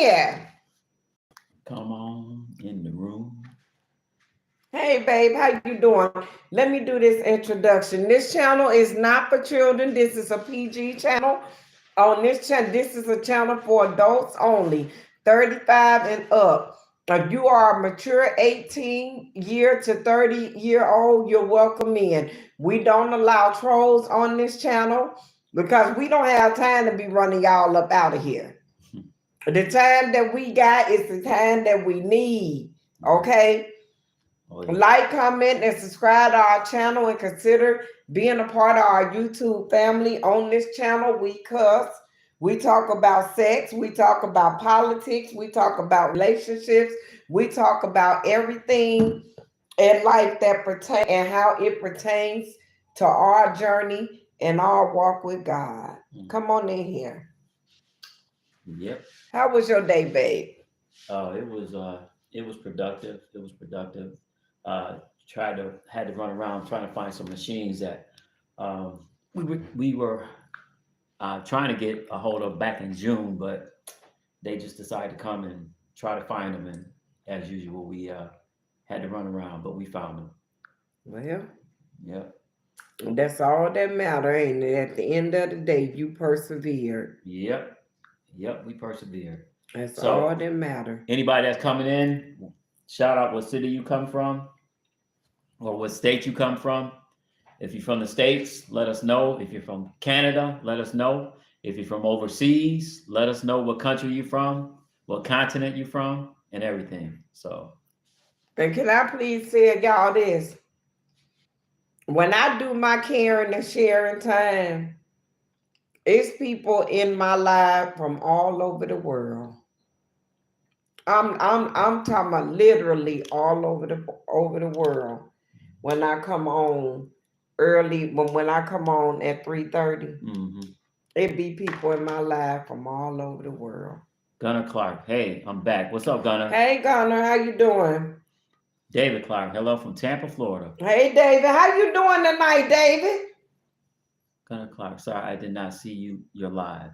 here. Come on in the room. Hey, babe, how you doing? Let me do this introduction. This channel is not for children. This is a PG channel. On this channel, this is a channel for adults only, 35 and up. If you are a mature 18-year to 30-year-old, you're welcome in. We don't allow trolls on this channel because we don't have time to be running y'all up out of here. The time that we got is the time that we need. Okay? Oh, yeah. Like, comment, and subscribe to our channel and consider being a part of our YouTube family. On this channel, we cuss, we talk about sex, we talk about politics, we talk about relationships, we talk about everything in life that pertains and how it pertains to our journey and our walk with God. Come on in here. Yep. How was your day, babe? It was productive. It was productive. Had to run around trying to find some machines that we were trying to get a hold of back in June, but they just decided to come and try to find them. And as usual, we had to run around, but we found them. Well, Yep. that's all that matters, ain't it? At the end of the day, you persevered. Yep. We persevered. That's So, all that matters. Anybody that's coming in, shout out what city you come from or what state you come from. If you're from the States, let us know. If you're from Canada, let us know. If you're from overseas, let us know what country you're from, what continent you're from, and everything. So, And can I please say y'all this? When I do my caring and sharing time, it's people in my life from all over the world. I'm talking about literally all over the world. When I come on early, when I come on at 3:30, it be people in my life from all over the world. Gunnar Clark, hey, I'm back. What's up, Gunnar? Hey, Gunnar, how you doing? David Clark, hello from Tampa, Florida. Hey, David, how you doing tonight, David? Gunnar Clark, sorry, I did not see you. You're live.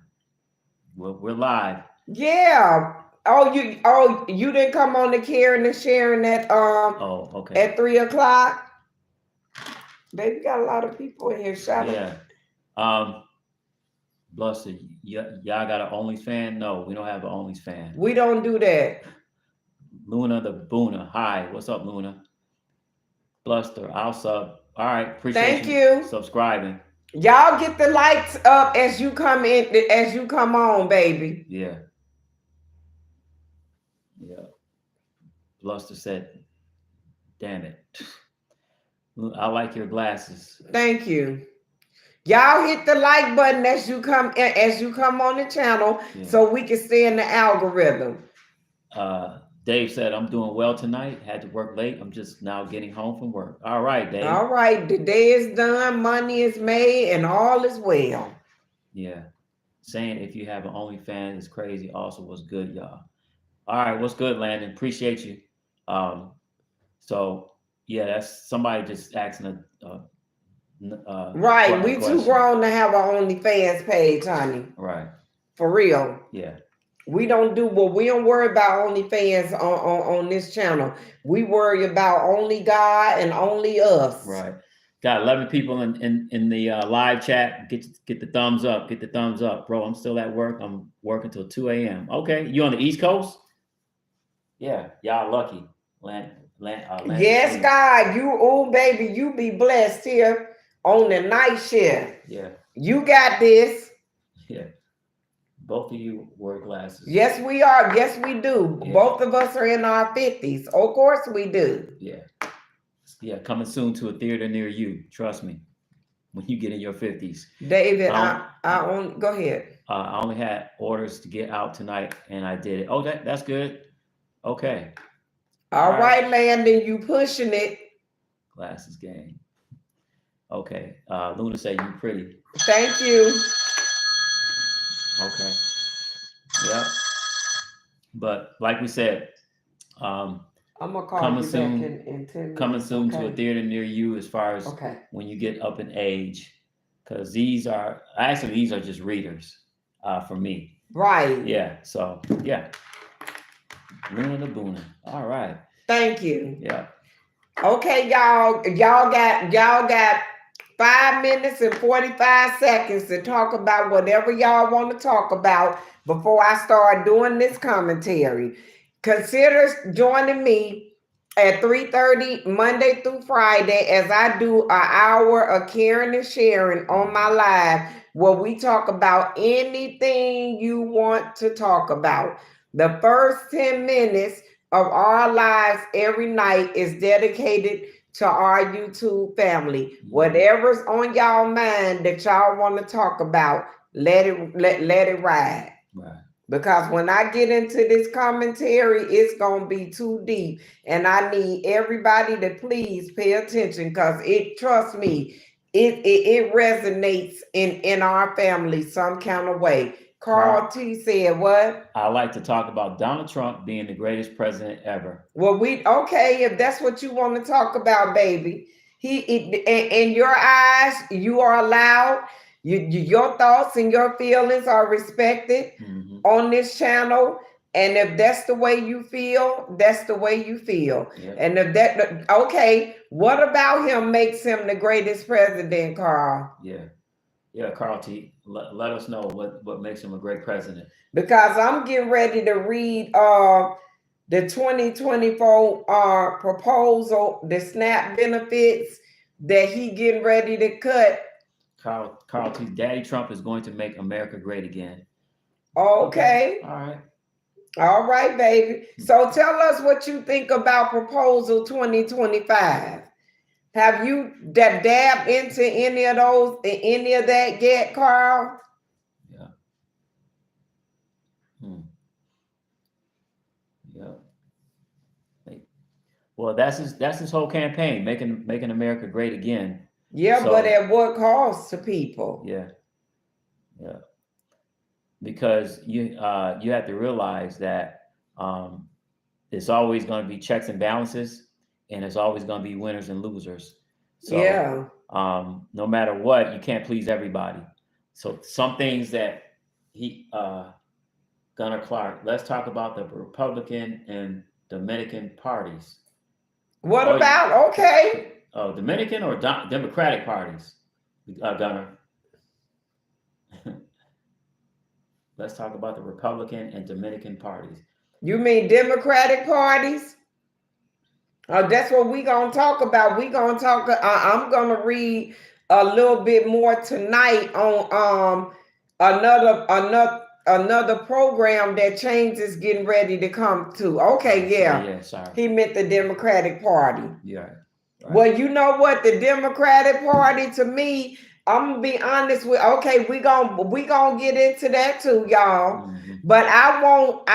We're live. Yeah. Oh, you didn't come on the caring and sharing at Oh, okay. at 3:00. Baby, got a lot of people in here. Shout out. Yeah. Bluster, y'all got an OnlyFans? No, we don't have an OnlyFans. We don't do that. Luna the Boona. Hi, what's up, Luna? Bluster, I'll sub. All right, appreciate you subscribing. Y'all get the lights up as you come in, as you come on, baby. Yeah. Bluster said, "Damn it, I like your glasses." Thank you. Y'all hit the like button as you come on the channel, so we can stay in the algorithm. Dave said, "I'm doing well tonight. Had to work late. I'm just now getting home from work." All right, Dave. All right, the day is done, money is made, and all is well. Yeah. Saying if you have an OnlyFans is crazy. Also, what's good, y'all? All right, what's good, Landon? Appreciate you. So yeah, that's somebody just asking right. We too grown to have our OnlyFans page, honey. Right. For real. Yeah. We don't worry about OnlyFans on this channel. We worry about only God and only us. Right. Got 11 people in the live chat. Get the thumbs up. Get the thumbs up, bro. I'm still at work. I'm working till 2 a.m. Okay, you on the East Coast? Yeah, y'all lucky. Yes, God, baby, you be blessed here on the night shift. Yeah. You got this. Yeah. Both of you wear glasses. Yes, we are. Yes, we do. Yeah. Both of us are in our 50s. Of course we do. Yeah. Yeah, coming soon to a theater near you. Trust me. When you get in your 50s. David, go ahead. I only had orders to get out tonight and I did it. Oh, that's good. Okay. All right, Landon, you pushing it. Glasses game. Okay. Luna said you pretty. Thank you. Okay. Yeah. But like we said, I'm gonna call coming you soon, back in 10 minutes. Coming soon to a theater near you as far as when you get up in age. Because these are just readers for me. Right. Yeah. So yeah. Luna the Boona. All right. Thank you. Yeah. Okay, y'all. Y'all got 5 minutes and 45 seconds to talk about whatever y'all want to talk about before I start doing this commentary. Consider joining me at 3:30 Monday through Friday as I do an hour of caring and sharing on my live where we talk about anything you want to talk about. The first 10 minutes of our lives every night is dedicated to our YouTube family. Whatever's on y'all mind that y'all want to talk about, let it ride. Right. Because when I get into this commentary, it's gonna be too deep, and I need everybody to please pay attention because trust me, it resonates in our family some kind of way. Carl T said what? I like to talk about Donald Trump being the greatest president ever. Well, okay, if that's what you want to talk about, baby. In your eyes, you are allowed. Your thoughts and your feelings are respected on this channel. And if that's the way you feel, that's the way you feel. Yep. And if okay, what about him makes him the greatest president, Carl? Yeah, Carl T. Let us know what makes him a great president. Because I'm getting ready to read the 2024 proposal, the SNAP benefits that he getting ready to cut. Carl T. Daddy Trump is going to make America great again. Okay. All right, baby. So tell us what you think about Proposal 2025. Have you dabbed into any of that yet, Carl? Yeah. Yeah. Well, that's his whole campaign, making America great again. Yeah, but at what cost to people? Yeah. Because you have to realize that it's always going to be checks and balances, and it's always going to be winners and losers. So no matter what, you can't please everybody. So some things that Gunnar Clark, let's talk about the Republican and Dominican parties. What about, okay? Dominican or Democratic parties, Gunnar? Let's talk about the Republican and Dominican parties. You mean Democratic parties? That's what we're going to talk about. We're going to talk, I'm going to read a little bit more tonight on another program that Change is getting ready to come to. Okay, yeah. Sorry. He meant the Democratic Party. Yeah. Right. Well, you know what? The Democratic Party, to me, I'm gonna be honest with. Okay, we gonna get into that too, y'all. But I want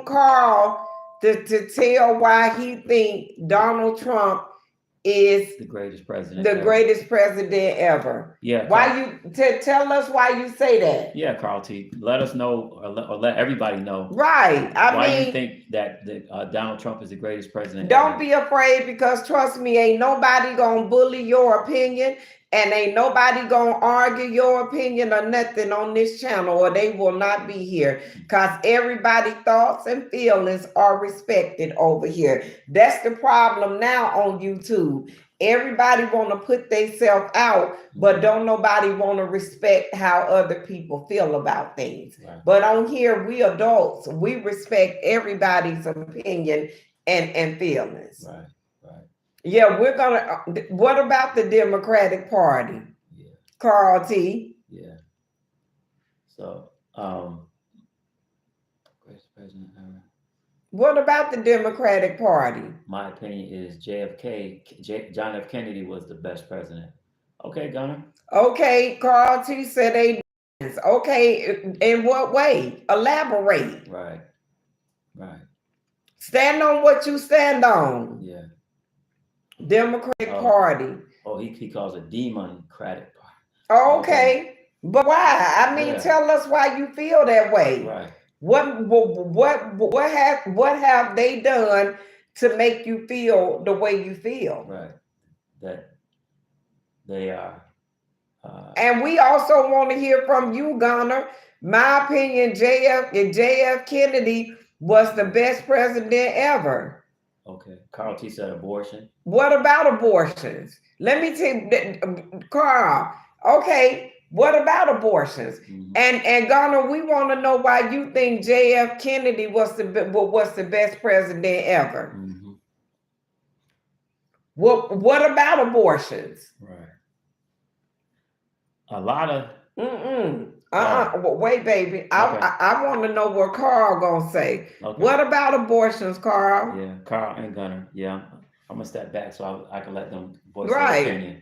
Carl to tell why he think Donald Trump is the greatest president. Greatest president ever. Yeah. Why you tell us why you say that? Yeah, Carl T. Let us know, or let everybody know. Right. Why you think that Donald Trump is the greatest president? Don't be afraid, because trust me, ain't nobody gonna bully your opinion, and ain't nobody gonna argue your opinion or nothing on this channel, or they will not be here. Because everybody's thoughts and feelings are respected over here. That's the problem now on YouTube. Everybody want to put themselves out, but don't nobody want to respect how other people feel about things. Right. But on here, we adults, we respect everybody's opinion and feelings. Right. Yeah, we're gonna. What about the Democratic Party? Yeah. Carl T. Yeah. So, greatest president ever. What about the Democratic Party? My opinion is John F. Kennedy was the best president. Okay, Gunnar. Okay, Carl T. said they. Okay, in what way? Elaborate. Right. Stand on what you stand on. Yeah. Democratic Party. Oh, he calls it Democratic Party. Okay. But why? I mean, tell us why you feel that way. Right. What have they done to make you feel the way you feel? Right. That they are. And we also want to hear from you, Gunnar. My opinion, JF Kennedy was the best president ever. Okay. Carl T said abortion. What about abortions? Let me tell you, Carl. Okay, what about abortions? Mm-hmm. And Garner, we want to know why you think J.F. Kennedy was the best president ever. Mm-hmm. What about abortions? Right. A lot of. Wait, baby. Okay. I want to know what Carl gonna say. Okay. What about abortions, Carl? Yeah, Carl and Gunner. Yeah, I'm gonna step back so I can let them voice their Right. opinion.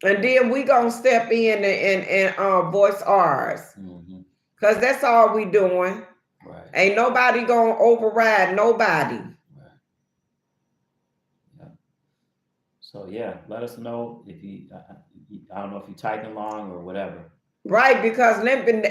And then we gonna step in and voice ours. Mm-hmm. Cause that's all we doing. Right. Ain't nobody gonna override nobody. Right. Yeah. So yeah, let us know if you. I don't know if you typing along or whatever. Right, because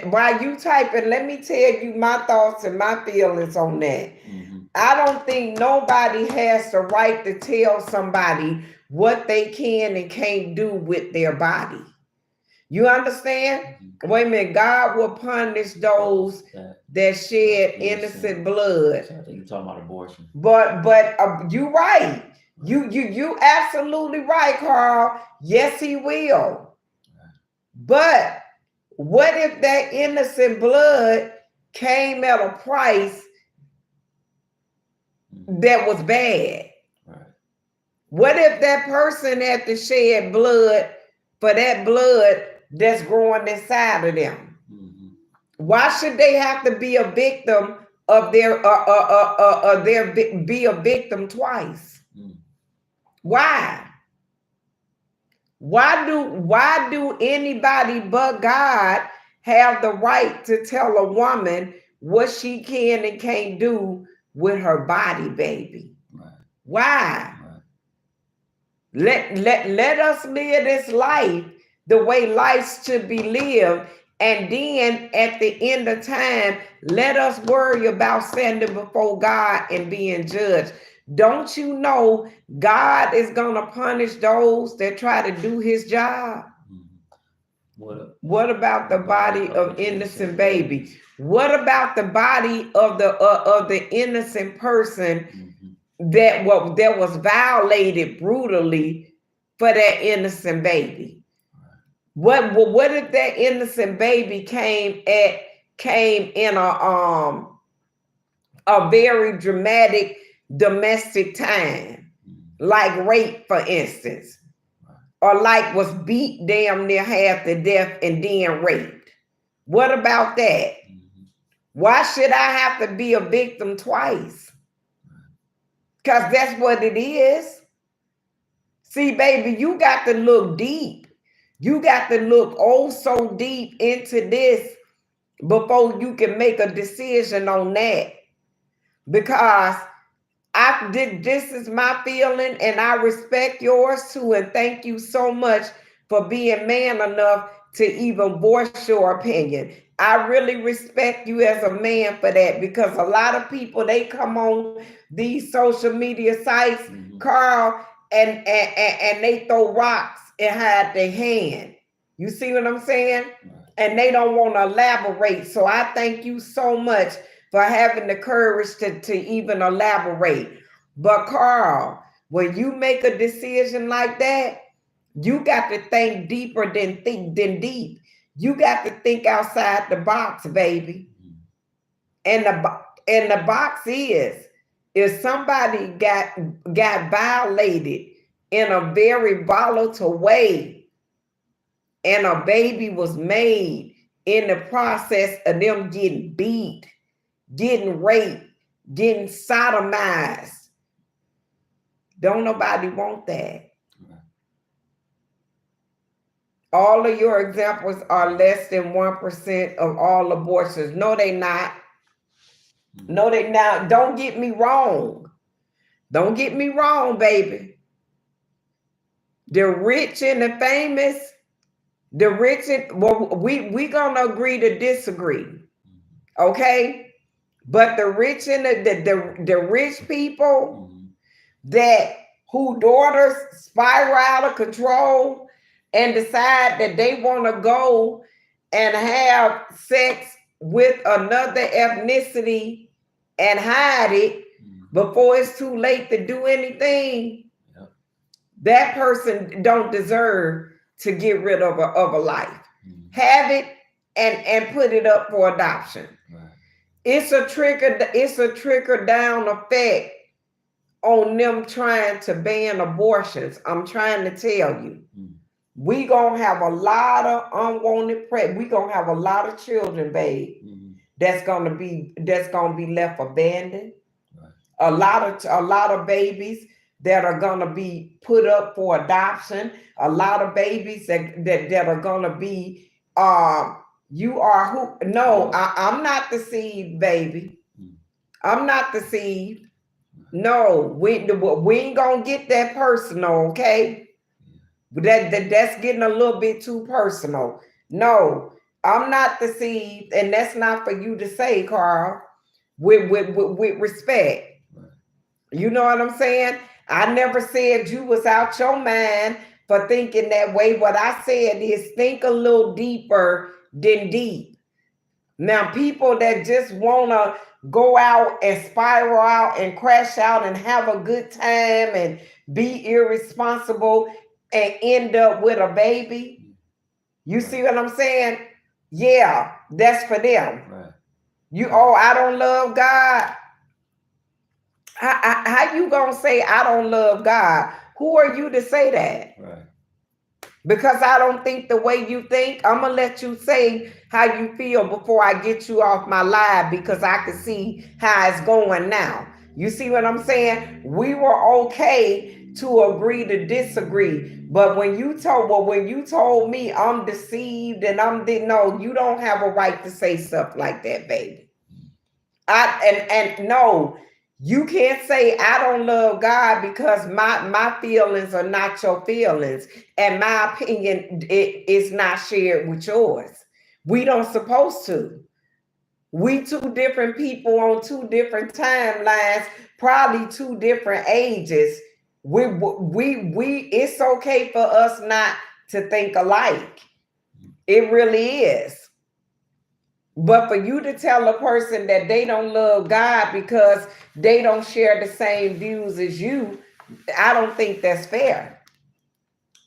while you typing, let me tell you my thoughts and my feelings on that. Mm-hmm. I don't think nobody has the right to tell somebody what they can and can't do with their body. You understand? Mm-hmm. Wait a minute, God will punish those that shed innocent blood. So I think you're talking about abortion. But you right. You absolutely right, Carl. Yes, he will. But what if that innocent blood came at a price that was bad? Right. What if that person had to shed blood for that blood that's growing inside of them? Mm-hmm. Why should they have to be a victim of be a victim twice? Mm. Why? Why do anybody but God have the right to tell a woman what she can and can't do with her body, baby? Right. Why? Right. Let us live this life the way life should be lived. And then at the end of time, let us worry about standing before God and being judged. Don't you know God is going to punish those that try to do his job? What about the body of innocent baby? What about the body of the innocent person that was violated brutally for that innocent baby? What if that innocent baby came in a very dramatic domestic time, like rape, for instance, or like was beat damn near half to death and then raped? What about that? Why should I have to be a victim twice? Because that's what it is. See, baby, you got to look deep. You got to look oh so deep into this before you can make a decision on that. Because this is my feeling, and I respect yours too, and thank you so much for being man enough to even voice your opinion. I really respect you as a man for that, because a lot of people, they come on these social media sites, Carl, and they throw rocks and hide their hand. You see what I'm saying? And they don't want to elaborate. So I thank you so much for having the courage to even elaborate. But Carl, when you make a decision like that, you got to think deeper than deep. You got to think outside the box, baby. And the box is, if somebody got violated in a very volatile way, and a baby was made in the process of them getting beat, getting raped, getting sodomized, don't nobody want that. All of your examples are less than 1% of all abortions. No, they not. No, they not. Don't get me wrong. Don't get me wrong, baby. The rich and the famous, we gonna agree to disagree. Okay? But the rich and the rich people who daughters spiral out of control and decide that they want to go and have sex with another ethnicity and hide it before it's too late to do anything, Yep. that person don't deserve to get rid of a life. Have it and put it up for adoption. Right. It's a trickle down effect on them trying to ban abortions. I'm trying to tell you. We gonna have a lot of unwanted we gonna have a lot of children, babe, that's gonna be left abandoned. Right. A lot of babies that are gonna be put up for adoption. A lot of babies that are gonna be you are who? No, I'm not the seed, baby. I'm not the seed. No, we ain't gonna get that personal, okay? That's getting a little bit too personal. No, I'm not the seed, and that's not for you to say, Carl. With respect, you know what I'm saying? I never said you was out your mind for thinking that way. What I said is think a little deeper than deep. Now, people that just want to go out and spiral out and crash out and have a good time and be irresponsible and end up with a baby, you see what I'm saying? Yeah, that's for them. Right. I don't love God. How you gonna say I don't love God? Who are you to say that? Right. Because I don't think the way you think. I'm gonna let you say how you feel before I get you off my live, because I can see how it's going now. You see what I'm saying? We were okay to agree to disagree, but when you told me I'm deceived and no, you don't have a right to say stuff like that, baby. No, you can't say I don't love God because my feelings are not your feelings, and my opinion is not shared with yours. We don't supposed to. We two different people on two different timelines, probably two different ages. We it's okay for us not to think alike. It really is. But for you to tell a person that they don't love God because they don't share the same views as you, I don't think that's fair.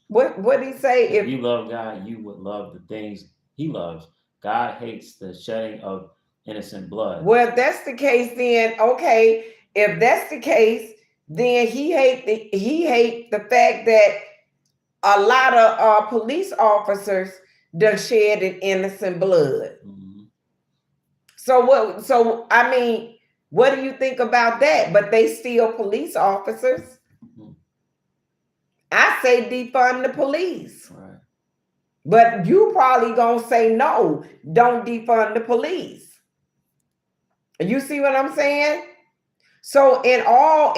What did he say? If you love God, you would love the things he loves. God hates the shedding of innocent blood. Well, if that's the case, then okay. If that's the case, then he hate the fact that a lot of police officers done shed innocent blood. So I mean, what do you think about that? But they still police officers. I say defund the police. Right. But you probably gonna say no, don't defund the police. You see what I'm saying? So in all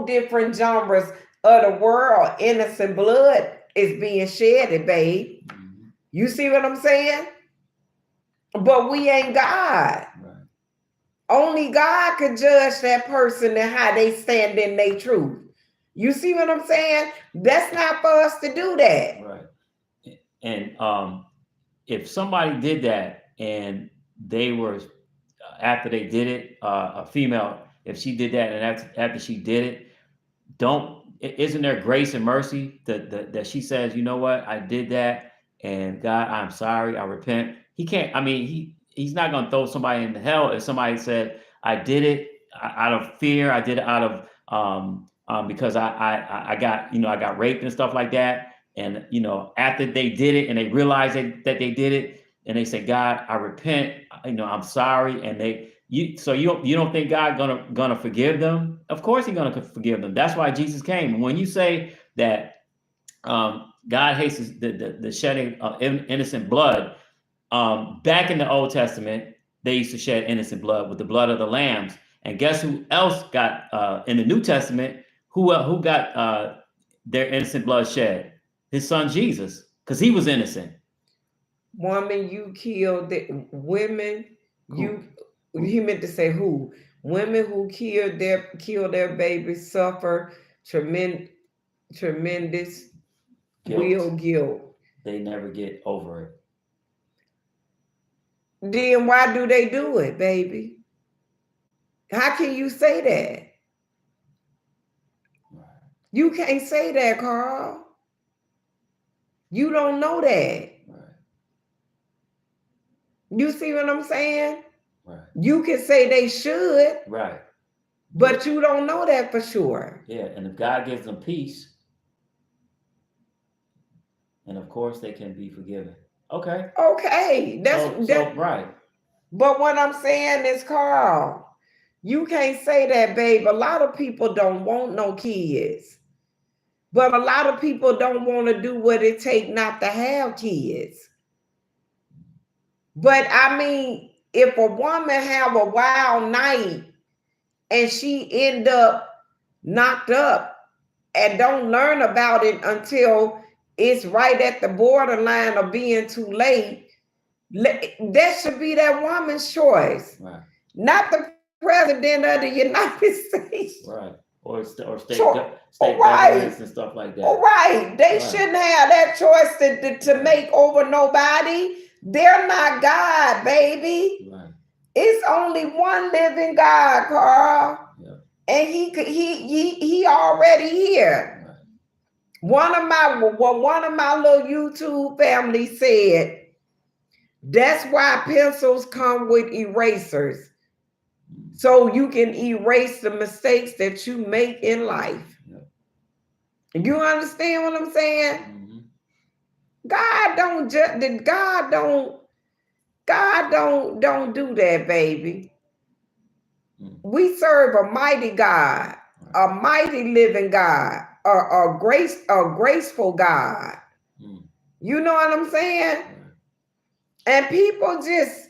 different genres of the world, innocent blood is being shedded, babe. You see what I'm saying? But we ain't God. Right. Only God could judge that person and how they stand in their truth. You see what I'm saying? That's not for us to do that. Right. And if somebody did that and they were, after they did it, a female, if she did that and after she did it, isn't there grace and mercy that she says, you know what, I did that, and God, I'm sorry, I repent. He can't, I mean, he's not going to throw somebody in hell if somebody said, I did it out of fear, I did it out of because I got, I got raped and stuff like that. And, after they did it and they realized that they did it, and they say, God, I repent, I'm sorry. And so you don't think God gonna forgive them? Of course he's gonna forgive them. That's why Jesus came. When you say that God hates the shedding of innocent blood, back in the Old Testament, they used to shed innocent blood with the blood of the lambs. And guess who else got in the New Testament? Who got their innocent blood shed? His son Jesus, because he was innocent. Woman, you killed women. You meant to say who? Women who kill their babies suffer tremendous guilt. They never get over it. Then why do they do it, baby? How can you say that? Right. You can't say that, Carl. You don't know that. Right. You see what I'm saying? Right. You can say they should, Right. but you don't know that for sure. Yeah, and if God gives them peace, and of course they can be forgiven. Okay. Okay, that's So that. right. But what I'm saying is, Carl, you can't say that, babe. A lot of people don't want no kids, but a lot of people don't want to do what it takes not to have kids. But I mean, if a woman have a wild night and she end up knocked up and don't learn about it until it's right at the borderline of being too late, that should be that woman's choice, Right. not the president of the United States. Right. Or All state right, governments and stuff like all that. right. They Right. shouldn't have that choice to Right. make over nobody. They're not God, baby. Right. It's only one living God, Carl, Yeah. and he already here. Right. One of my little YouTube family said that's why pencils come with erasers, so you can erase the mistakes that you make in life. Yep. You understand what I'm saying? Mm-hmm. God don't just God don't do that, baby. Mm. We serve a mighty God, Right. a mighty living God, a graceful God. Mm. You know what I'm saying? Right. And people just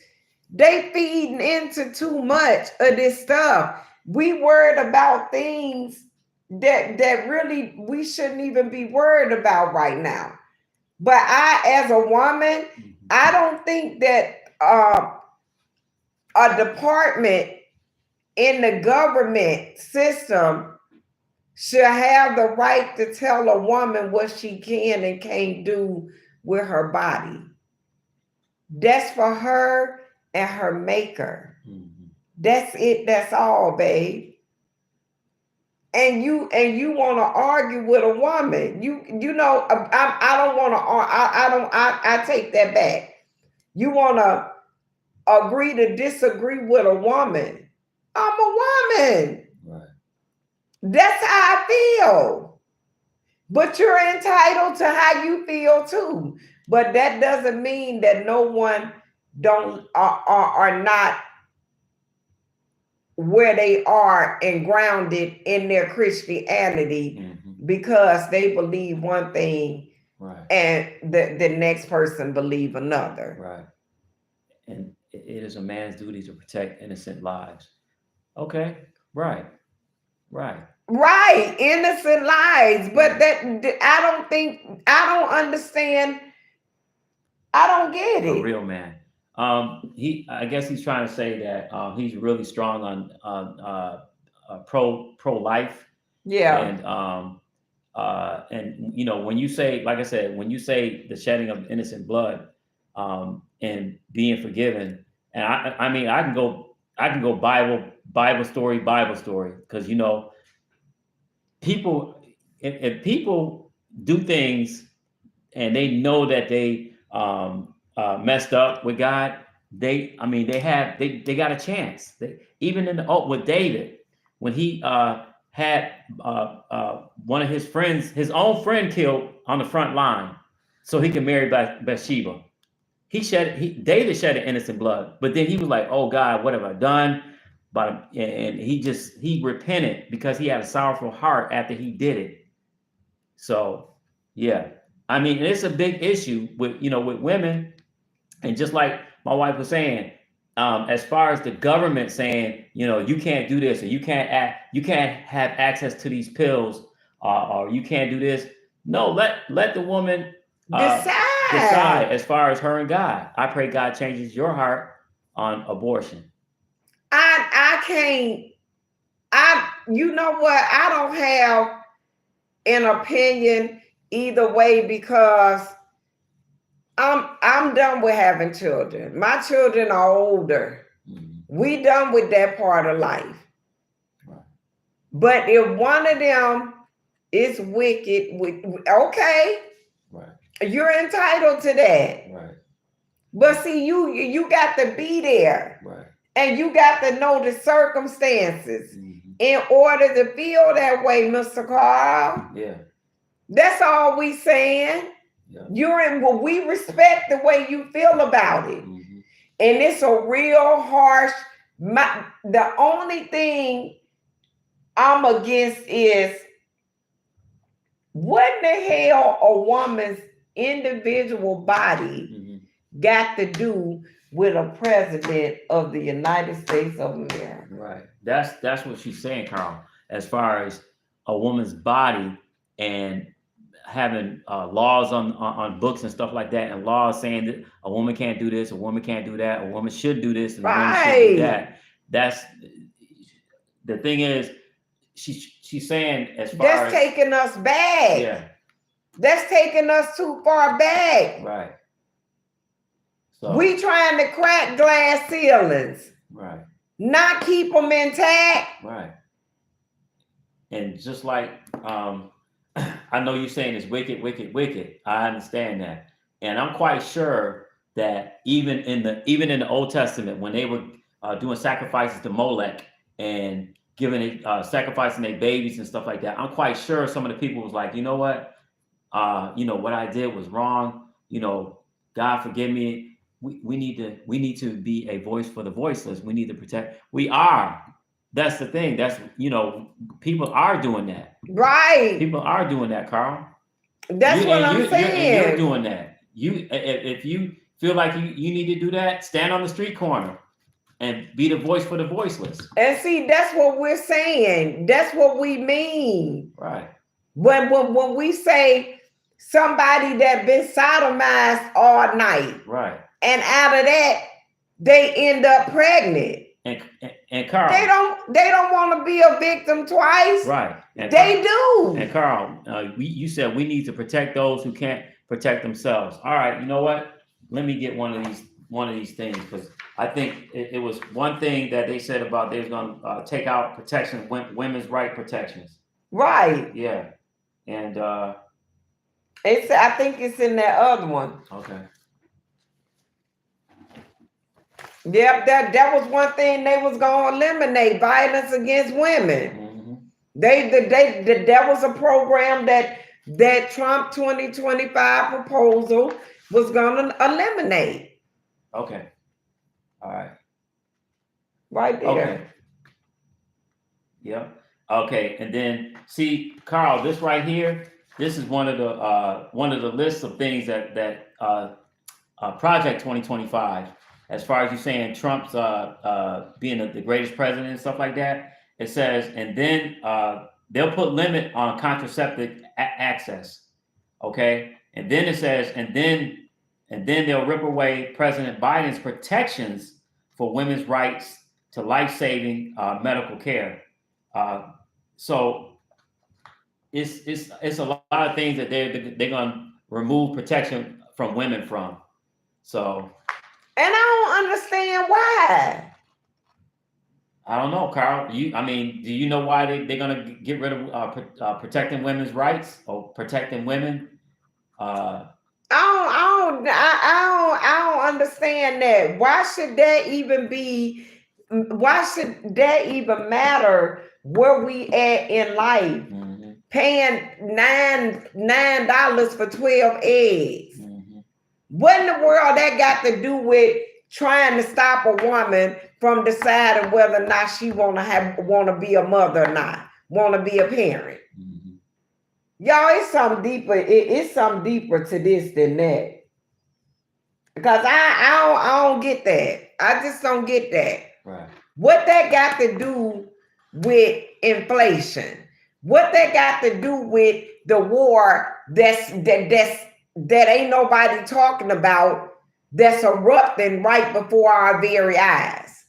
they feeding into too much of this stuff. We worried about things that really we shouldn't even be worried about right now. But I, as a woman, Mm-hmm. I don't think that a department in the government system should have the right to tell a woman what she can and can't do with her body. That's for her and her maker. Mm-hmm. That's it. That's all, babe. And you want to argue with a woman. You know I don't want to. I don't. I take that back. You want to agree to disagree with a woman. I'm a woman. Right. That's how I feel. But you're entitled to how you feel too. But that doesn't mean that no one don't are not where they are and grounded in their Christianity, Mm-hmm. because they believe one thing, Right. and the next person believe another. Right. And it is a man's duty to protect innocent lives. Okay. Right. Right. Right, innocent lives. But Right. that I don't understand. I don't get A it. real man. I guess he's trying to say that he's really strong on pro life, Yeah. and you know, when you say, like I said, when you say the shedding of innocent blood, and being forgiven, and I mean, I can go Bible story, because you know, people, if people do things and they know that they messed up with God, I mean, they got a chance. Even in the with David, when he had one of his friends, his own friend, killed on the front line, so he could marry Bathsheba. David shed an innocent blood, but then he was like, "Oh God, what have I done?" And he repented because he had a sorrowful heart after he did it. So, yeah, I mean, it's a big issue with with women, and just like my wife was saying, as far as the government saying, you can't do this, or you can't have access to these pills, or you can't do this. No, let the woman decide Decide. as far as her and God. I pray God changes your heart on abortion. I can't. You know what? I don't have an opinion either way, because I'm done with having children. My children are older. Mhm. We done with that part of life. Right. But if one of them is wicked, okay, Right. you're entitled to that. Right. But see, you got to be there. Right. And you got to know the circumstances Mhm. in order to feel that way, Mr. Carl. Yeah. That's all we saying. Yeah. You're in, well, we respect the way you feel about it. Mhm. And it's a real harsh, the only thing I'm against is what the hell a woman's individual body Mhm. got to do with a president of the United States of America? Right. That's what she's saying, Carl. As far as a woman's body and having laws on books and stuff like that, and laws saying that a woman can't do this, a woman can't do that, a woman should do this, and a woman should do Right. that. That's the thing is, she's saying as far That's as taking us back. yeah, That's taking us too far back. right. So We trying to crack glass ceilings, right, not keep them intact. right. And just like I know you're saying it's wicked, wicked, wicked. I understand that, and I'm quite sure that even in the Old Testament, when they were doing sacrifices to Molech and giving sacrificing their babies and stuff like that, I'm quite sure some of the people was like, you know what, what I did was wrong. God forgive me. We need to be a voice for the voiceless. We need to protect. We are. That's the thing. That's people are doing that. Right. People are doing that, Carl. That's what I'm saying. You're doing that. If you feel like you need to do that, stand on the street corner and be the voice for the voiceless. And see, that's what we're saying. That's what we mean. Right. When we say somebody that been sodomized all night, right, and out of that they end up pregnant. And Carl, they don't want to be a victim twice. Right. And they Carl, do. And Carl, you said we need to protect those who can't protect themselves. All right, you know what? Let me get one of these things, because I think it was one thing that they said about they was going to take out protection, women's right protections. Right. Yeah. And I think it's in that other one. Okay. Yep, that was one thing they was gonna eliminate, violence against women. Mm-hmm. That was a program that Trump 2025 proposal was gonna eliminate. Okay. All right. Right there. Okay. Yep. Okay. And then see, Carl, this right here, this is one of the lists of things that Project 2025. As far as you saying Trump's being the greatest president and stuff like that, it says, and then they'll put limit on contraceptive access. Okay, and then it says, and then they'll rip away President Biden's protections for women's rights to life-saving medical care. So it's a lot of things that they're gonna remove protection from women from. So. And I don't understand why. I don't know, Carl. Do you know why they're going to get rid of protecting women's rights or protecting women? I don't understand that. Why should that even be? Why should that even matter where we at in life? Mm-hmm. Paying $9 for 12 eggs. Mm-hmm. What in the world that got to do with trying to stop a woman from deciding whether or not she want to be a mother or not, want to be a parent? Mm-hmm. Y'all, it's something deeper. It's something deeper to this than that. Because I don't get that. I just don't get that. Right. What that got to do with inflation? What that got to do with the war that ain't nobody talking about, that's erupting right before our very eyes?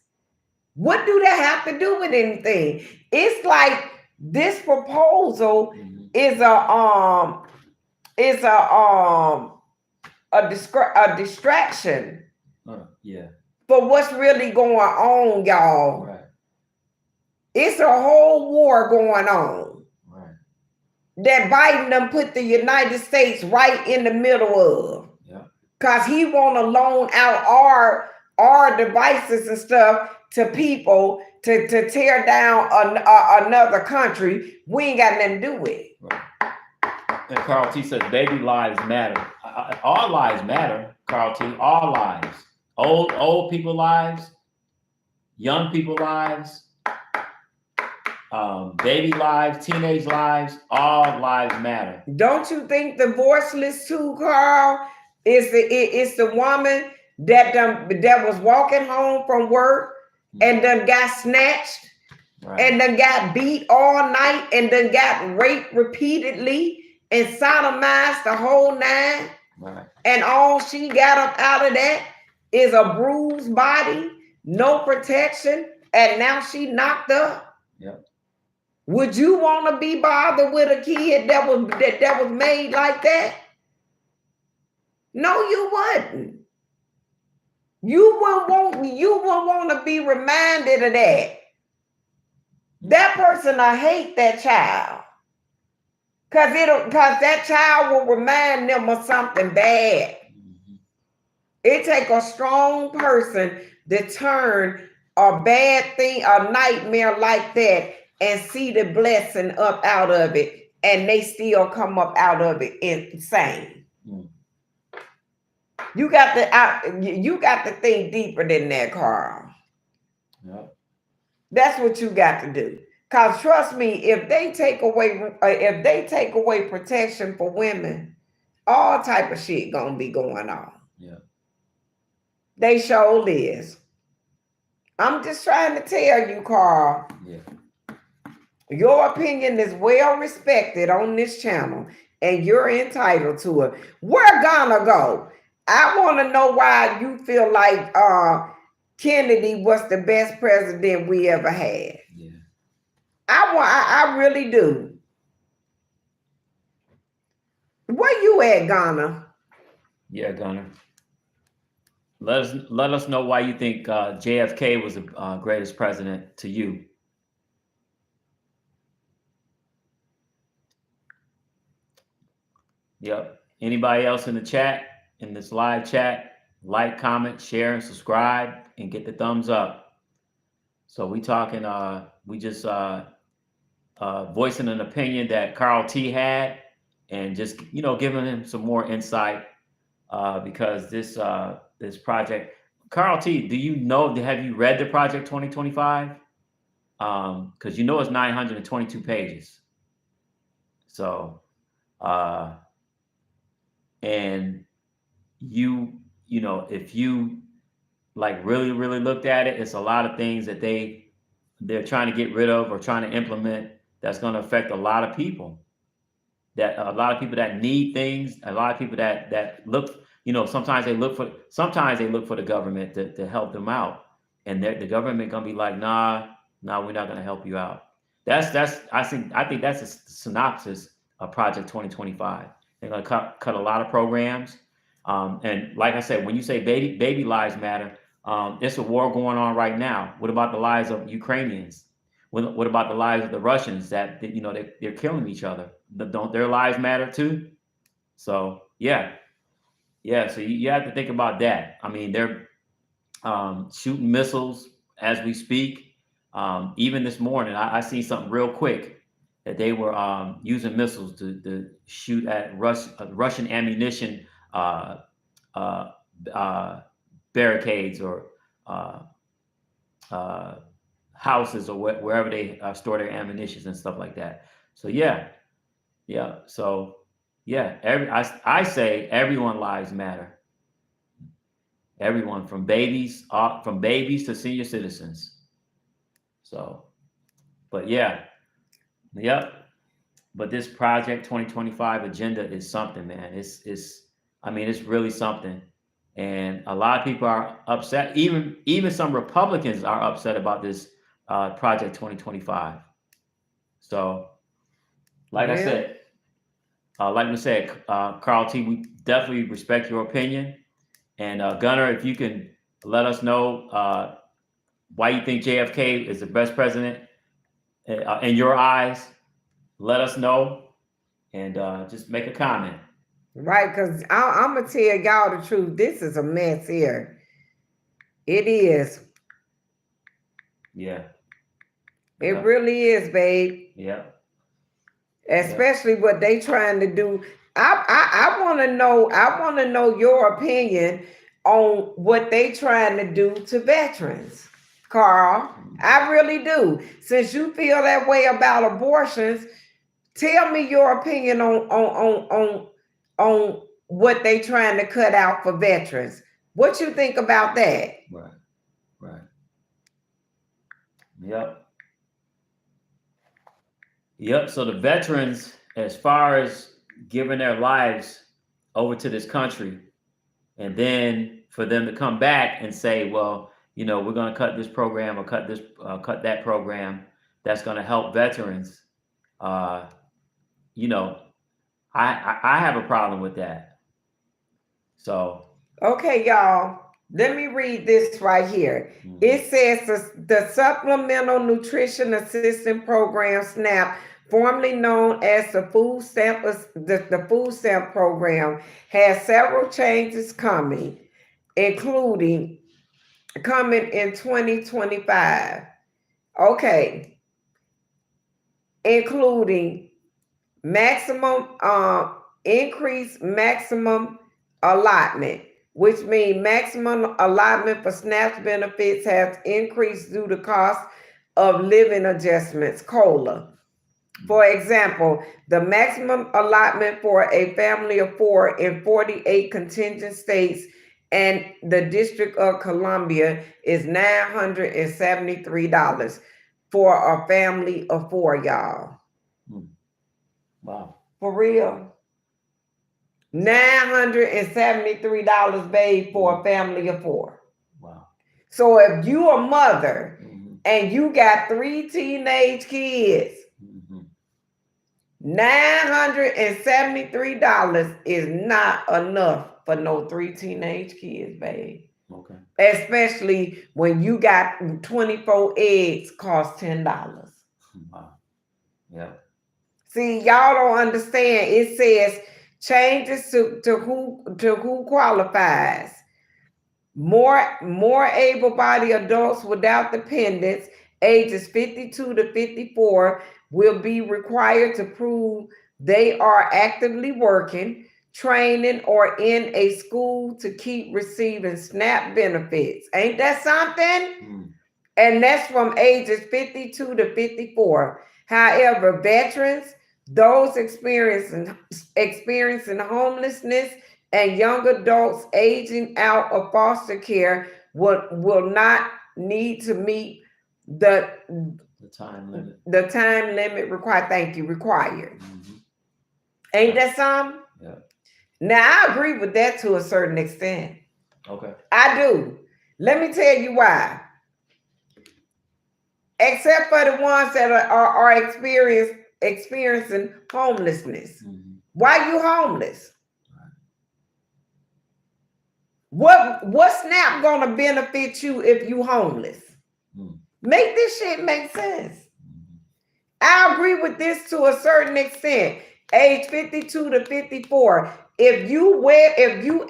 What do that have to do with anything? It's like this proposal is a a distraction Yeah. for what's really going on, y'all. Right. It's a whole war going on Right. that Biden done put the United States right in the middle of. Yeah. Cause he want to loan out our devices and stuff to people to tear down another country. We ain't got nothing to do with it. Right. And Carl T says, baby lives matter. All lives matter, Carl T. All lives. Old people lives, young people lives, baby lives, teenage lives, all lives matter. Don't you think the voiceless too, Carl, is the woman that was walking home from work and then got snatched, right, and then got beat all night and then got raped repeatedly and sodomized the whole nine, right, and all she got up out of that is a bruised body, no protection, and now she knocked up. Yep. Would you want to be bothered with a kid that was made like that? No, you wouldn't. You wouldn't want to be reminded of that. That person, I hate that child. Cause that child will remind them of something bad. Mm-hmm. It takes a strong person to turn a bad thing, a nightmare like that, and see the blessing up out of it, and they still come up out of it insane. Mm. You got to think deeper than that, Carl. Yep. That's what you got to do. Cause trust me, if they take away protection for women, all type of shit gonna be going on. Yeah. They sure is. I'm just trying to tell you, Carl. Yeah. Your opinion is well respected on this channel, and you're entitled to it. We're gonna go. I want to know why you feel like Kennedy was the best president we ever had. Yeah. I really do. Where you at, Ghana? Yeah, Ghana. Let us know why you think JFK was the greatest president to you. Yep. Anybody else in the chat, in this live chat, like, comment, share, and subscribe, and get the thumbs up. So we talking, we just voicing an opinion that Carl T had, and just, giving him some more insight, because this project, Carl T, have you read the Project 2025? Because it's 922 pages. So, and if you like really, really looked at it, it's a lot of things that they're trying to get rid of or trying to implement that's going to affect a lot of people. A lot of people that need things, a lot of people that look, sometimes they look for the government to help them out, and the government gonna be like, nah, we're not gonna help you out. I think that's a synopsis of Project 2025. They're gonna cut a lot of programs, and like I said, when you say baby lives matter, it's a war going on right now. What about the lives of Ukrainians? What about the lives of the Russians that they're killing each other? Don't their lives matter too? So yeah. So you have to think about that. I mean, they're shooting missiles as we speak. Even this morning, I see something real quick that they were using missiles to shoot at Russian ammunition barricades or houses or wherever they store their ammunitions and stuff like that. So yeah. So yeah, I say everyone lives matter. Everyone from babies to senior citizens. So, but yeah. But this Project 2025 agenda is something, man. It's really something. And a lot of people are upset. Even some Republicans are upset about this Project 2025. So, like I said, like we said, Carl T, we definitely respect your opinion. And Gunnar, if you can let us know why you think JFK is the best president in your eyes, let us know and just make a comment. Right, because I'm going to tell y'all the truth. This is a mess here. It is. Yeah. It Yeah. really is, babe. Yeah. Especially what they trying to do. I want to know. I want to know your opinion on what they trying to do to veterans, Carl. I really do. Since you feel that way about abortions, tell me your opinion on what they trying to cut out for veterans. What you think about that? Right. Right. Yep. Yep. So the veterans, as far as giving their lives over to this country, and then for them to come back and say, well, we're going to cut this program or cut that program that's going to help veterans. Uh, you know, I have a problem with that. So Okay, y'all. Let me read this right here. It says the Supplemental Nutrition Assistance Program (SNAP), formerly known as the Food Stamp Program, has several changes including coming in 2025. Okay, including maximum increased maximum allotment, which means maximum allotment for SNAP benefits has increased due to cost of living adjustments, COLA. For example, the maximum allotment for a family of 4 in 48 contingent states and the District of Columbia is $973 for a family of 4, y'all. Wow. For real. $973, babe, for a family of 4. Wow. So if you a mother and you got 3 teenage kids, $973 is not enough for no 3 teenage kids, babe. Okay. Especially when you got 24 eggs cost $10. Wow. Yeah. See, y'all don't understand. It says changes to who qualifies. More able-bodied adults without dependents, ages 52 to 54, will be required to prove they are actively working, training, or in a school to keep receiving SNAP benefits. Ain't that something? And that's from ages 52 to 54. However, veterans, those experiencing homelessness, and young adults aging out of foster care will not need to meet the time limit. The time limit required. Thank you, required. Ain't that some? Yeah. Now I agree with that to a certain extent. Okay. I do. Let me tell you why. Except for the ones that are experiencing homelessness. Why you homeless? What SNAP gonna benefit you if you homeless? Make this shit make sense. I agree with this to a certain extent. Age 52 to 54. If you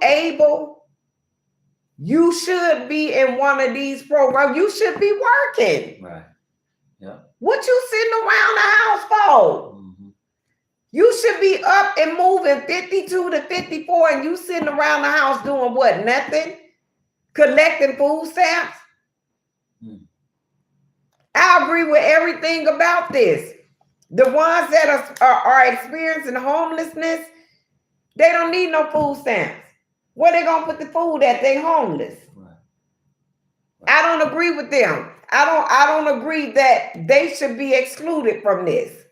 able, you should be in one of these programs. You should be working. Right. Yeah. What you sitting around the house for? You should be up and moving 52 to 54 and you sitting around the house doing what? Nothing? Collecting food stamps? I agree with everything about this. The ones that are experiencing homelessness, they don't need no food stamps. Where they gonna put the food at? They homeless. Right. I don't agree with them. I don't agree that they should be excluded from this.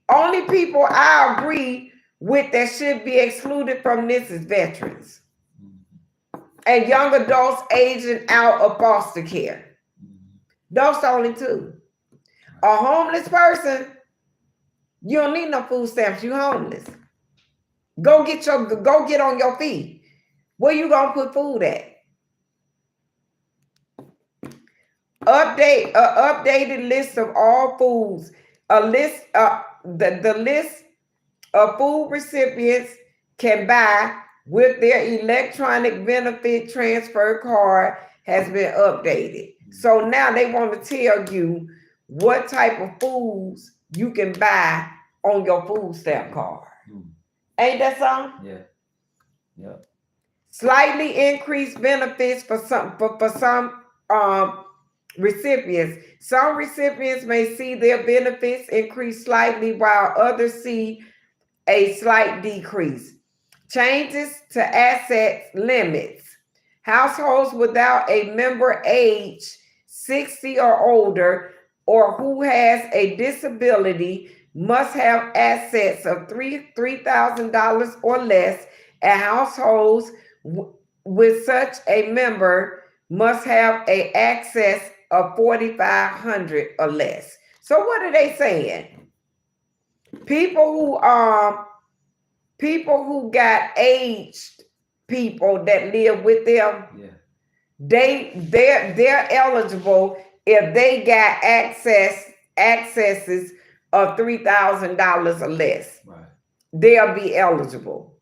Only people I agree with that should be excluded from this is veterans and young adults aging out of foster care. Those are only two. A homeless person, You don't need no food stamps. You homeless. Go get on your feet. Where you gonna put food at? Updated list of all foods. A list. The list of food recipients can buy with their electronic benefit transfer card has been updated. So now they want to tell you what type of foods you can buy on your food stamp card. Ain't that something? Yeah. Yeah. Slightly increased benefits for some recipients. Some recipients may see their benefits increase slightly while others see a slight decrease. Changes to asset limits. Households without a member age 60 or older or who has a disability must have assets of $3,000 or less, and households with such a member must have a access of 4,500 or less. So what are they saying? People who got aged people that live with them, Yeah. they're eligible if they got accesses of $3,000 or less. Right. They'll be eligible.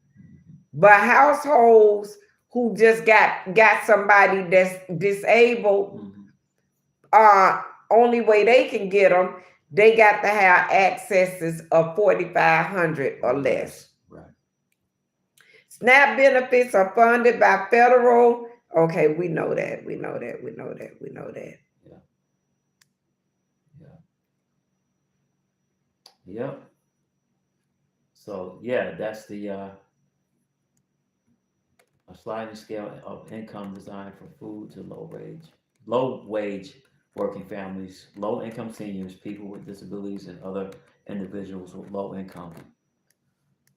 But households who just got somebody that's disabled, only way they can get them, they got to have accesses of 4,500 or less. Right. SNAP benefits are funded by federal. Okay, we know that. Yeah. Yep. So yeah, that's the a sliding scale of income designed for food to low wage working families, low income seniors, people with disabilities, and other individuals with low income.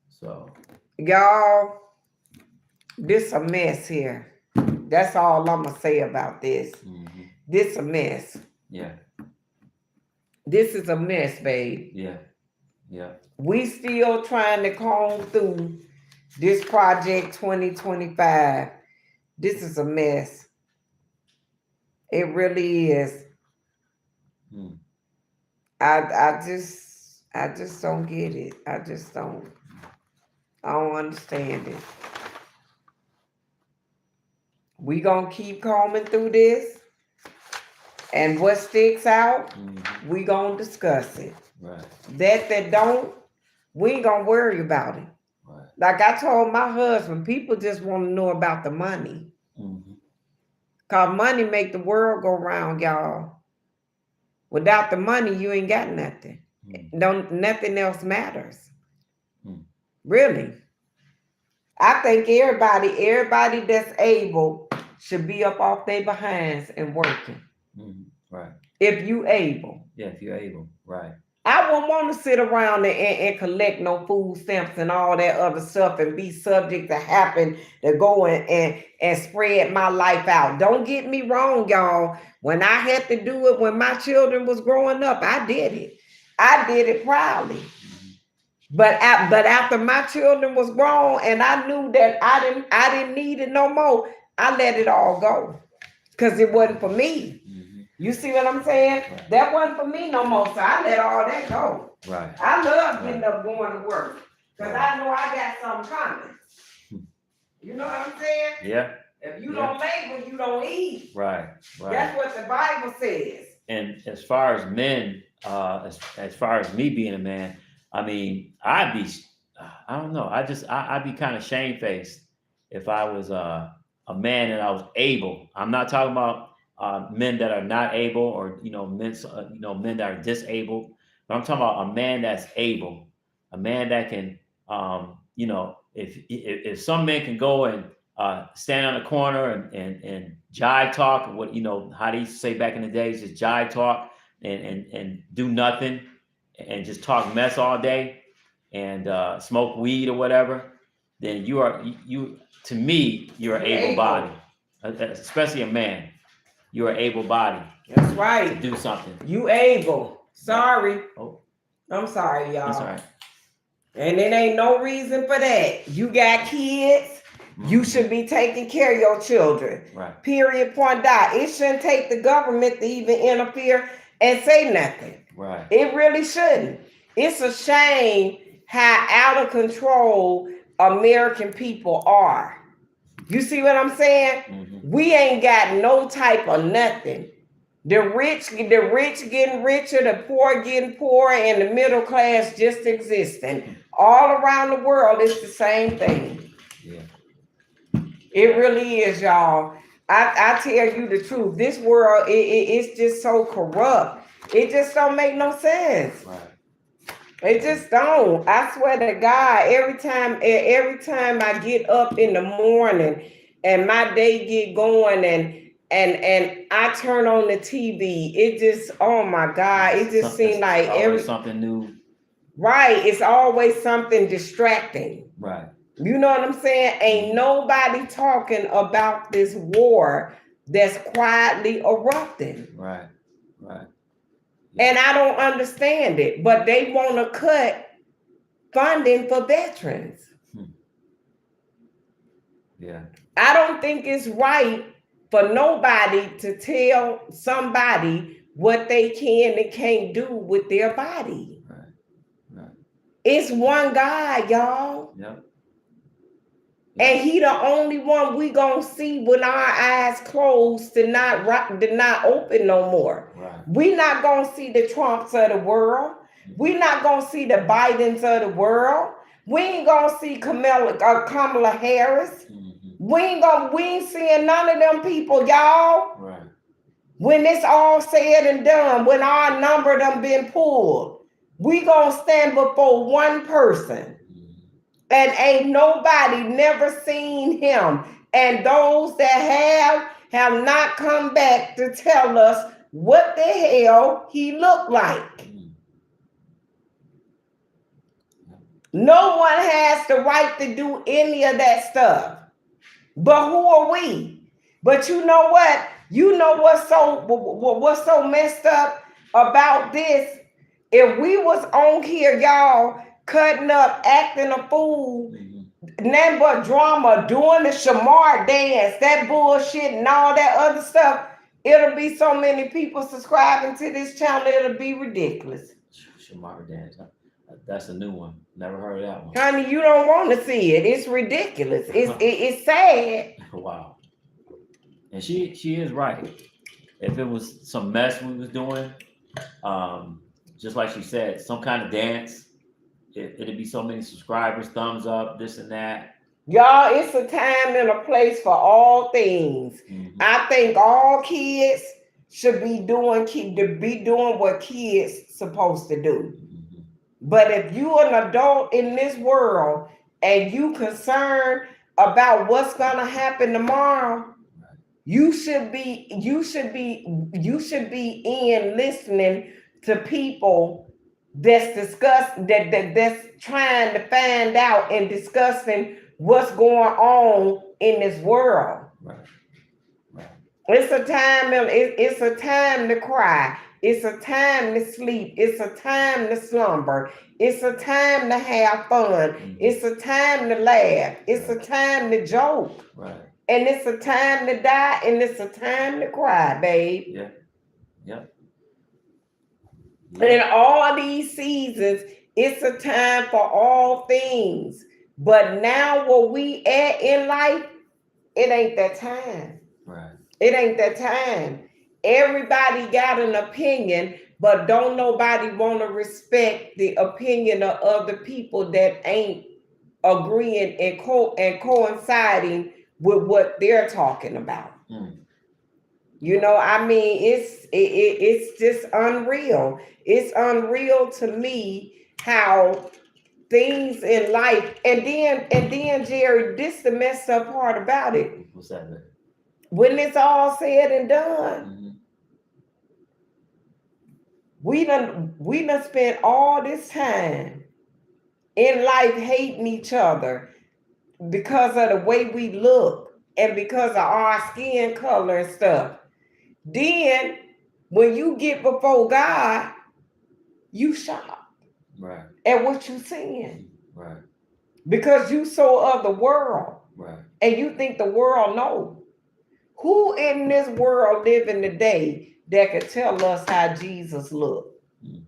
So Y'all, this a mess here. That's all I'm gonna say about this. This a mess. Yeah. This is a mess, babe. Yeah. Yeah. We still trying to comb through this project 2025. This is a mess. It really is. I just don't get it. I don't understand it. We gonna keep combing through this, and what sticks out, we gonna discuss it. Right. That don't, we ain't gonna worry about it. Right. Like I told my husband, people just want to know about the money. Cause money make the world go round, y'all. Without the money, you ain't got nothing. Nothing else matters. Really. I think everybody that's able should be up off their behinds and working. Right. If you able. Yeah, if you're able. Right. I wouldn't want to sit around and collect no food stamps and all that other stuff and be subject to happen to go and spread my life out. Don't get me wrong, y'all. When I had to do it when my children was growing up, I did it. I did it proudly. But after my children was grown and I knew that I didn't need it no more, I let it all go. Because it wasn't for me. You see what I'm saying? Right. That wasn't for me no more, so I let all that go. Right. I love getting up going to work because I know I got something coming. You know what I'm saying? Yeah. If you don't labor, you don't eat. Right. Right. That's what the Bible says. And as far as men, as far as me being a man, I mean, I don't know. I'd be kind of shamefaced if I was a man and I was able. I'm not talking about men that are not able, or men that are disabled. But I'm talking about a man that's able, a man that can, if some men can go and stand on the corner and jive talk, what how they used to say back in the days, just jive talk and do nothing and just talk mess all day and smoke weed or whatever, then you're able-bodied, especially a man. You're able-bodied. That's right. To do something. You able. Sorry. Oh. I'm sorry, That's all y'all. right. And it ain't no reason for that. You got kids, you should be taking care of your children. Right. Period, point dot. It shouldn't take the government to even interfere and say nothing. Right. It really shouldn't. It's a shame how out of control American people are. You see what I'm saying? We ain't got no type of nothing. The rich getting richer, the poor getting poorer, and the middle class just existing. All around the world, it's the same thing. Yeah. It really is, y'all. I tell you the truth. This world, it's just so corrupt. It just don't make no sense. Right. It just don't. I swear to God, every time I get up in the morning and my day get going and I turn on the TV, it just, oh my God, it just seems like something new. Right, it's always something distracting. Right. You know what I'm saying? Ain't nobody talking about this war that's quietly erupting. Right. Right. And I don't understand it, but they want to cut funding for veterans. Yeah. I don't think it's right for nobody to tell somebody what they can and can't do with their body. Right. Right. It's one God, y'all. Yep. And he the only one we gonna see when our eyes closed to not open no more. Right. We not gonna see the Trumps of the world. We not gonna see the Bidens of the world. We ain't gonna see Kamala Harris. We ain't seeing none of them people, y'all. Right. When it's all said and done, when our number done been pulled, we gonna stand before one person. And ain't nobody never seen him. And those that have not come back to tell us what the hell he looked like. No one has the right to do any of that stuff. But who are we? But you know what? You know what's so messed up about this? If we was on here, y'all, cutting up, acting a fool, nothing but drama, doing the Shamar dance, that bullshit and all that other stuff, it'll be so many people subscribing to this channel, it'll be ridiculous. Shamar dance. That's a new one. Never heard of that one. Honey, you don't want to see it. It's ridiculous. It's sad. Wow. And she is right. If it was some mess we was doing, just like she said, some kind of dance, it'd be so many subscribers, thumbs up, this and that. Y'all, it's a time and a place for all things. I think all kids should be doing what kids supposed to do. But if you an adult in this world and you concerned about what's gonna happen tomorrow, you should be in listening to people that's trying to find out and discussing what's going on in this world. Right. It's a time to cry. It's a time to sleep. It's a time to slumber. It's a time to have fun. It's a time to laugh. It's a time to joke. Right. And it's a time to die, and it's a time to cry, babe. Yeah. Yep. In all these seasons, it's a time for all things. But now where we at in life, it ain't that time. Right. It ain't that time. Everybody got an opinion, but don't nobody want to respect the opinion of other people that ain't agreeing and coinciding with what they're talking about. You know, I mean, it's just unreal. It's unreal to me how things in life, and then Gerry, this the messed up part about it. What's that? When it's all said and done, we done spent all this time in life hating each other because of the way we look and because of our skin color and stuff. Then when you get before God, you shocked. Right. at what you seeing. Right. Because you so of the world. Right. And you think the world knows. Who in this world living today that could tell us how Jesus looked? Mm.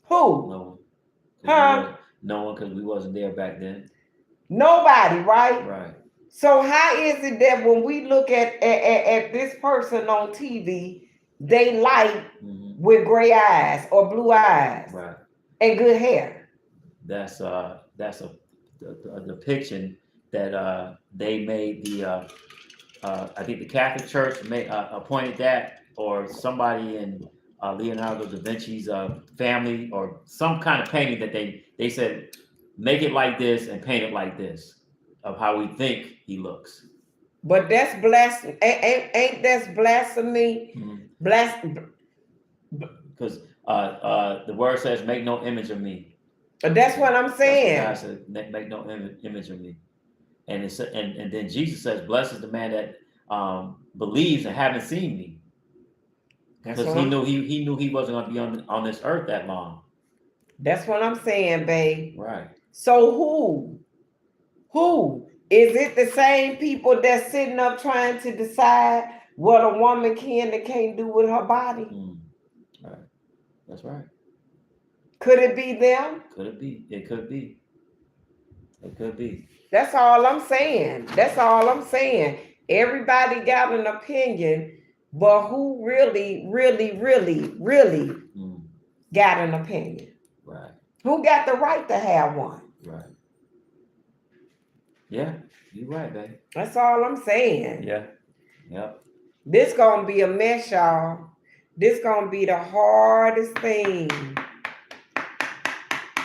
Who? No one. Huh? No one, because we wasn't there back then. Nobody, right? Right. So how is it that when we look at this person on TV, they light with gray eyes or blue eyes Right. and good hair? That's a depiction that they made the I think the Catholic Church appointed that, or somebody in Leonardo da Vinci's family, or some kind of painting that they said make it like this and paint it like this of how we think he looks. But that's blasphemy. Ain't that's blasphemy? Because the word says, "Make no image of me." That's what I'm saying. That's what God said, "Make no image of me." And it's and then Jesus says, "Blessed is the man that believes and haven't seen me," because he knew he wasn't going to be on this earth that long. That's what I'm saying, babe. Right. So who is it? The same people that's sitting up trying to decide what a woman can and can't do with her body? Right. That's right. Could it be them? Could it be? It could be. It could be. That's all I'm saying. That's all I'm saying. Everybody got an opinion, but who really got an opinion? Right. Who got the right to have one? Right. Yeah, you're right, babe. That's all I'm saying. Yeah. Yep. This gonna be a mess, y'all. This gonna be the hardest thing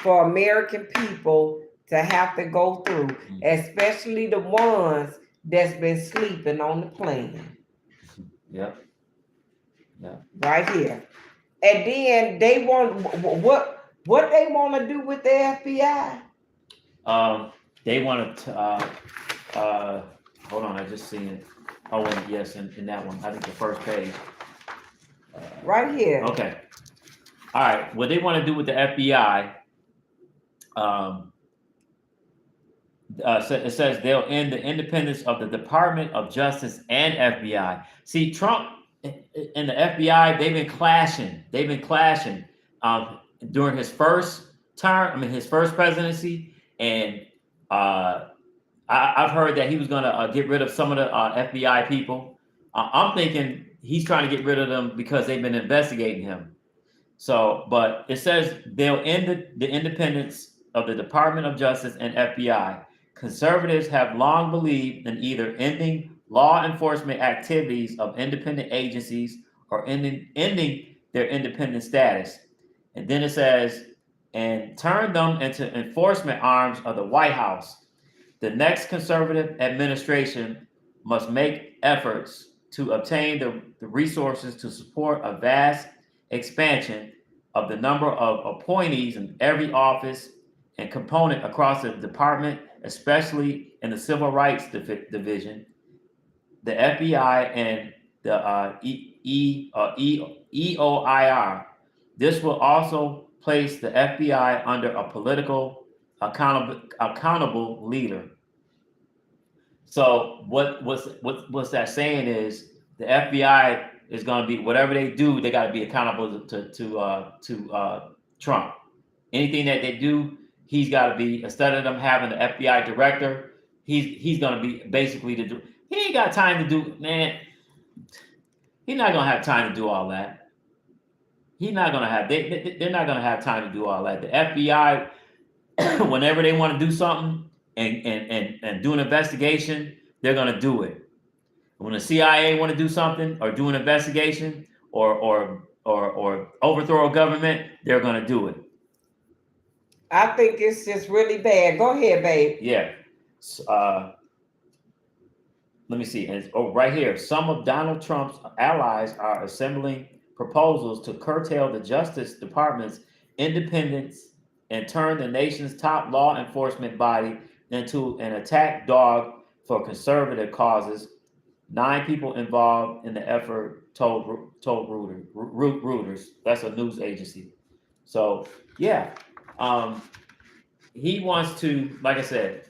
for American people to have to go through, especially the ones that's been sleeping on the plane. Yep. Yep. Right here. And then they want what they want to do with the FBI? They want to hold on, I just seen it. Oh, and yes, in that one. I think the first page. Right here. Okay. All right. What they want to do with the FBI, it says they'll end the independence of the Department of Justice and FBI. See, Trump and the FBI, they've been clashing. During his first term, his first presidency, and I've heard that he was going to get rid of some of the FBI people. I'm thinking he's trying to get rid of them because they've been investigating him. So, but it says they'll end the independence of the Department of Justice and FBI. Conservatives have long believed in either ending law enforcement activities of independent agencies or ending their independent status. And then it says, and turn them into enforcement arms of the White House. The next conservative administration must make efforts to obtain the resources to support a vast expansion of the number of appointees in every office and component across the department, especially in the Civil Rights Division, the FBI, and the EOIR. This will also place the FBI under a political accountable leader. So what's that saying is the FBI is going to be, whatever they do, they got to be accountable to Trump. Anything that they do, he's got to be, instead of them having the FBI director, he's going to be basically he ain't got time to do, man. He's not going to have time to do all that. He's not going to have, they're not going to have time to do all that. The FBI, whenever they want to do something and do an investigation, they're going to do it. When the CIA want to do something or do an investigation or overthrow a government, they're going to do it. I think it's just really bad. Go ahead, babe. Yeah. Let me see. Right here. Some of Donald Trump's allies are assembling proposals to curtail the Justice Department's independence and turn the nation's top law enforcement body into an attack dog for conservative causes. 9 people involved in the effort told Reuters. That's a news agency. So yeah, Um, he wants to, like I said,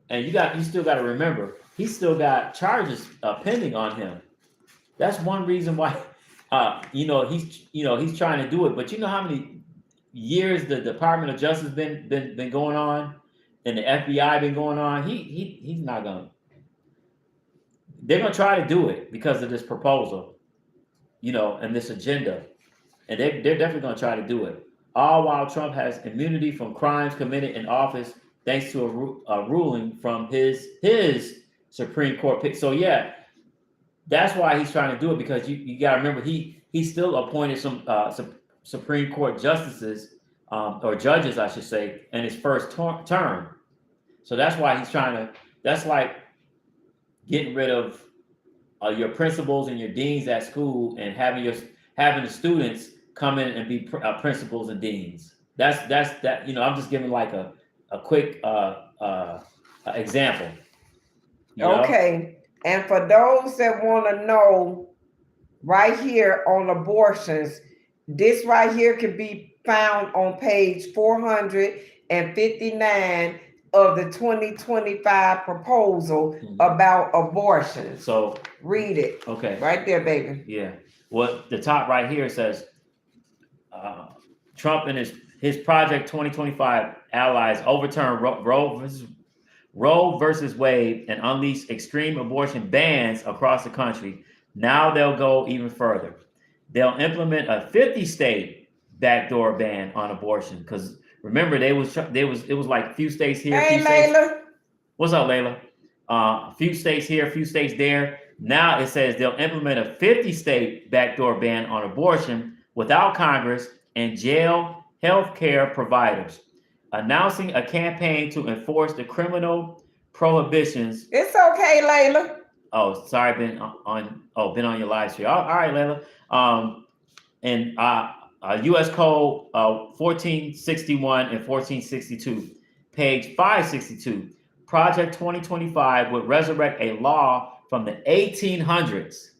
and you still got to remember, he's still got charges pending on him. That's one reason why, he's trying to do it. But you know how many years the Department of Justice been going on, and the FBI been going on. He's not gonna. They're gonna try to do it because of this proposal, and this agenda, and they're definitely gonna try to do it. All while Trump has immunity from crimes committed in office thanks to a ruling from his Supreme Court pick. So yeah, that's why he's trying to do it, because you got to remember he still appointed some Supreme Court justices, or judges, I should say, in his first term. So that's why he's trying to. That's like getting rid of your principals and your deans at school, and having the students come in and be principals and deans. That's that. I'm just giving like a quick example. Okay. And for those that want to know, right here on abortions, this right here can be found on page 459 of the 2025 proposal about abortion. So read it. Okay. Right there, baby. Yeah. Well, the top right here says Trump and his Project 2025 allies overturn Roe versus Wade and unleash extreme abortion bans across the country. Now they'll go even further. They'll implement a 50-state backdoor ban on abortion, because remember it was like a few states here. Hey, Layla. What's up, Layla? A few states here, a few states there. Now it says they'll implement a 50-state backdoor ban on abortion without Congress and jail healthcare providers, announcing a campaign to enforce the criminal prohibitions. It's okay, Layla. Oh, sorry, been on your live stream. All right, Layla. And U.S. Code 1461 and 1462, page 562. Project 2025 would resurrect a law from the 1800s.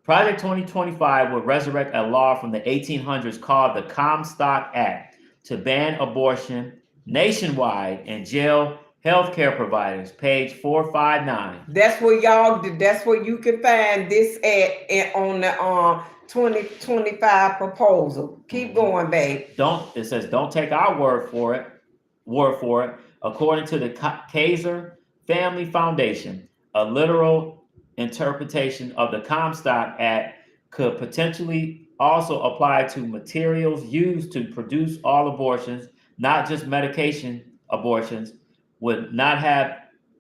Project 2025 would resurrect a law from the 1800s called the Comstock Act to ban abortion nationwide and jail healthcare providers, page 459. That's where you can find this at on the 2025 proposal. Keep going, babe. It says don't take our word for it. According to the Kaiser Family Foundation, a literal interpretation of the Comstock Act could potentially also apply to materials used to produce all abortions, not just medication abortions, would not have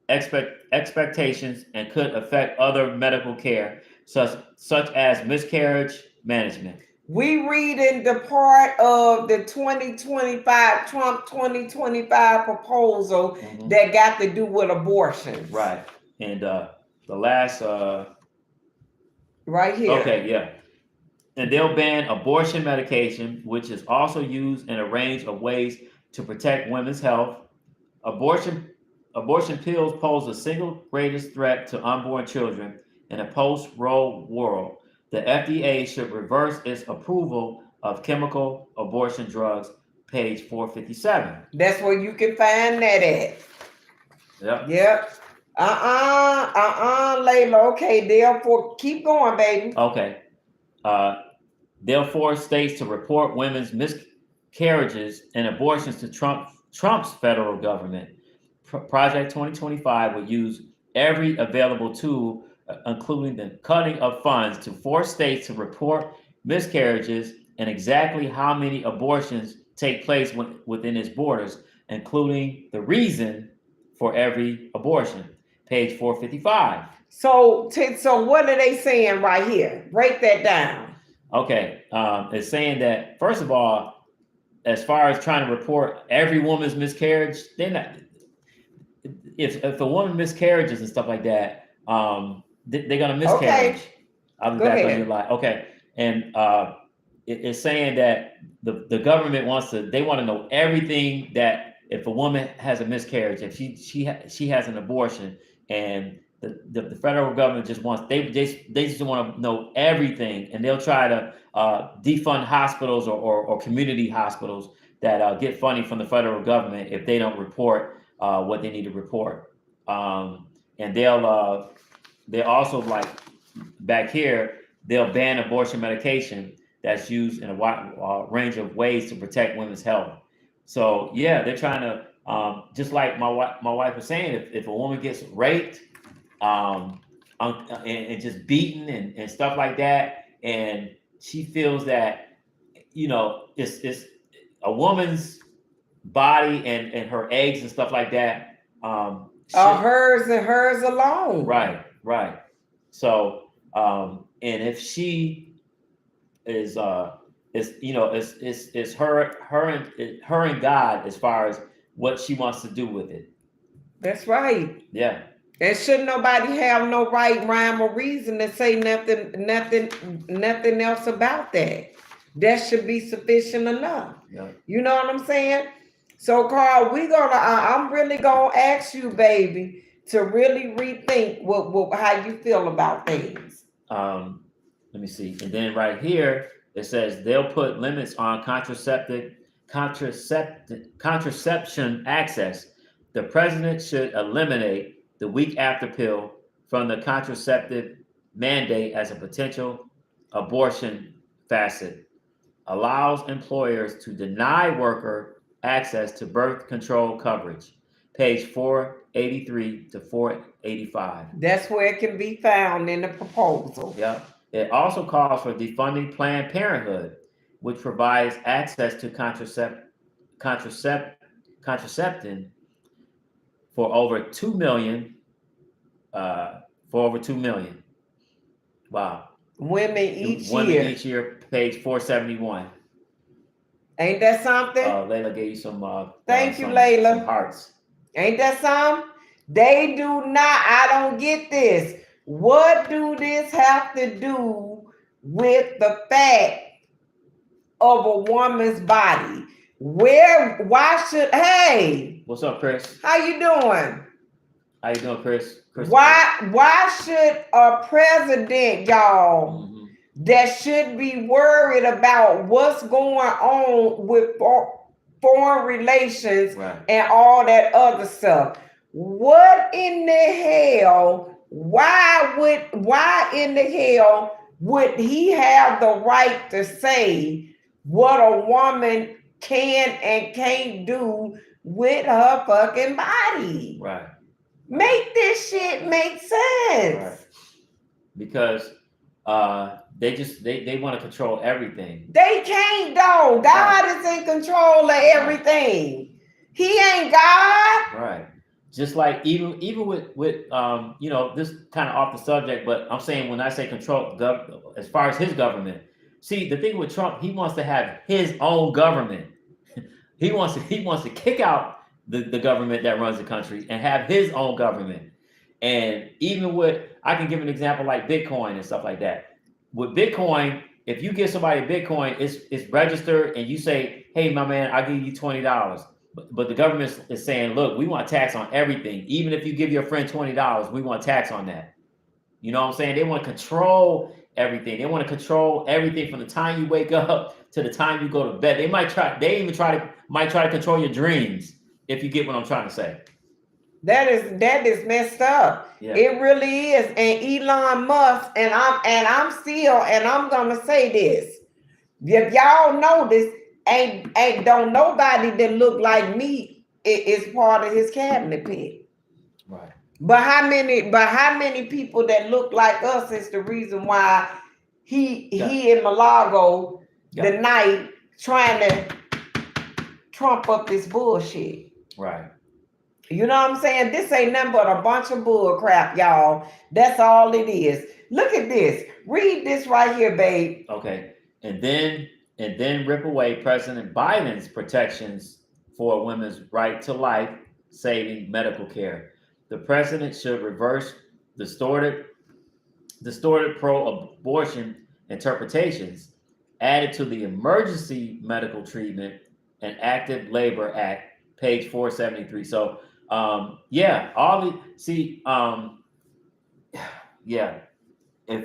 expectations, and could affect other medical care, such as miscarriage management. We read in the part of the 2025 Trump 2025 proposal that got to do with abortion. Right. And the last right here. Okay, yeah. And they'll ban abortion medication, which is also used in a range of ways to protect women's health. Abortion pills pose the single greatest threat to unborn children in a post-Roe world. The FDA should reverse its approval of chemical abortion drugs, page 457. That's where you can find that at. Yep. Layla. Okay, therefore, keep going, baby. Okay. They'll force states to report women's miscarriages and abortions to Trump's federal government. Project 2025 would use every available tool, including the cutting of funds, to force states to report miscarriages and exactly how many abortions take place within its borders, including the reason for every abortion. Page 455. So what are they saying right here? Break that down. Okay. It's saying that, first of all, as far as trying to report every woman's miscarriage, they're not. If a woman miscarriages and stuff like that, they're gonna miscarriage. Okay. I'll be back on your line. Okay. And it's saying that the government want to know everything, that if a woman has a miscarriage, if she has an abortion, and the federal government just wants, they just want to know everything, and they'll try to defund hospitals or community hospitals that get funding from the federal government if they don't report what they need to report. And they'll also, like back here, they'll ban abortion medication that's used in a wide range of ways to protect women's health. So yeah, they're trying to, just like my wife was saying, if a woman gets raped, and just beaten and stuff like that, and she feels that, it's a woman's body and her eggs and stuff like that, hers and hers alone. right. So and if she is it's her and God as far as what she wants to do with it. That's right. Yeah. And should nobody have no right, rhyme, or reason to say nothing else about that? That should be sufficient enough. Yeah. You know what I'm saying? So, Carl, I'm really gonna ask you, baby, to really rethink how you feel about things. Let me see. And then right here it says they'll put limits on contraception access. The president should eliminate the week after pill from the contraceptive mandate as a potential abortion facet. Allows employers to deny worker access to birth control coverage. Page 483 to 485. That's where it can be found in the proposal. Yep. It also calls for defunding Planned Parenthood, which provides access to contraception for over 2 million. Wow. Women each year. Page 471. Ain't that something? Layla gave you some. Thank you, Layla. Some hearts. Ain't that something? They do not. I don't get this. What do this have to do with the fact of a woman's body? Why should? Hey. What's up, Chris? How you doing? How you doing, Chris? Why should a president, y'all, that should be worried about what's going on with foreign relations and all that other stuff? What in the hell? Why in the hell would he have the right to say what a woman can and can't do with her fucking body? Right. Make this shit make sense. Right. Because they want to control everything. They can't though. God is in control of everything. He ain't God. Right. Just like even with this kind of off the subject, but I'm saying when I say control as far as his government, see the thing with Trump, he wants to have his own government. he wants to kick out the government that runs the country and have his own government. And even I can give an example like Bitcoin and stuff like that. With Bitcoin, if you give somebody Bitcoin, it's registered and you say, hey, my man, I'll give you $20. But the government is saying, look, we want tax on everything. Even if you give your friend $20, we want tax on that. You know what I'm saying? They want to control everything. They want to control everything from the time you wake up to the time you go to bed. They might try to control your dreams, if you get what I'm trying to say. That is messed up. Yeah. It really is. And Elon Musk, and I'm gonna say this. If y'all know this, ain't don't nobody that look like me is part of his cabinet pit. Right. But how many people that look like us is the reason why he in Malago the night trying to trump up this bullshit. Right. You know what I'm saying? This ain't nothing but a bunch of bull crap, y'all. That's all it is. Look at this. Read this right here, babe. Okay. And then rip away President Biden's protections for women's right to life, saving medical care. The president should reverse distorted pro-abortion interpretations added to the Emergency Medical Treatment and Active Labor Act, page 473. So if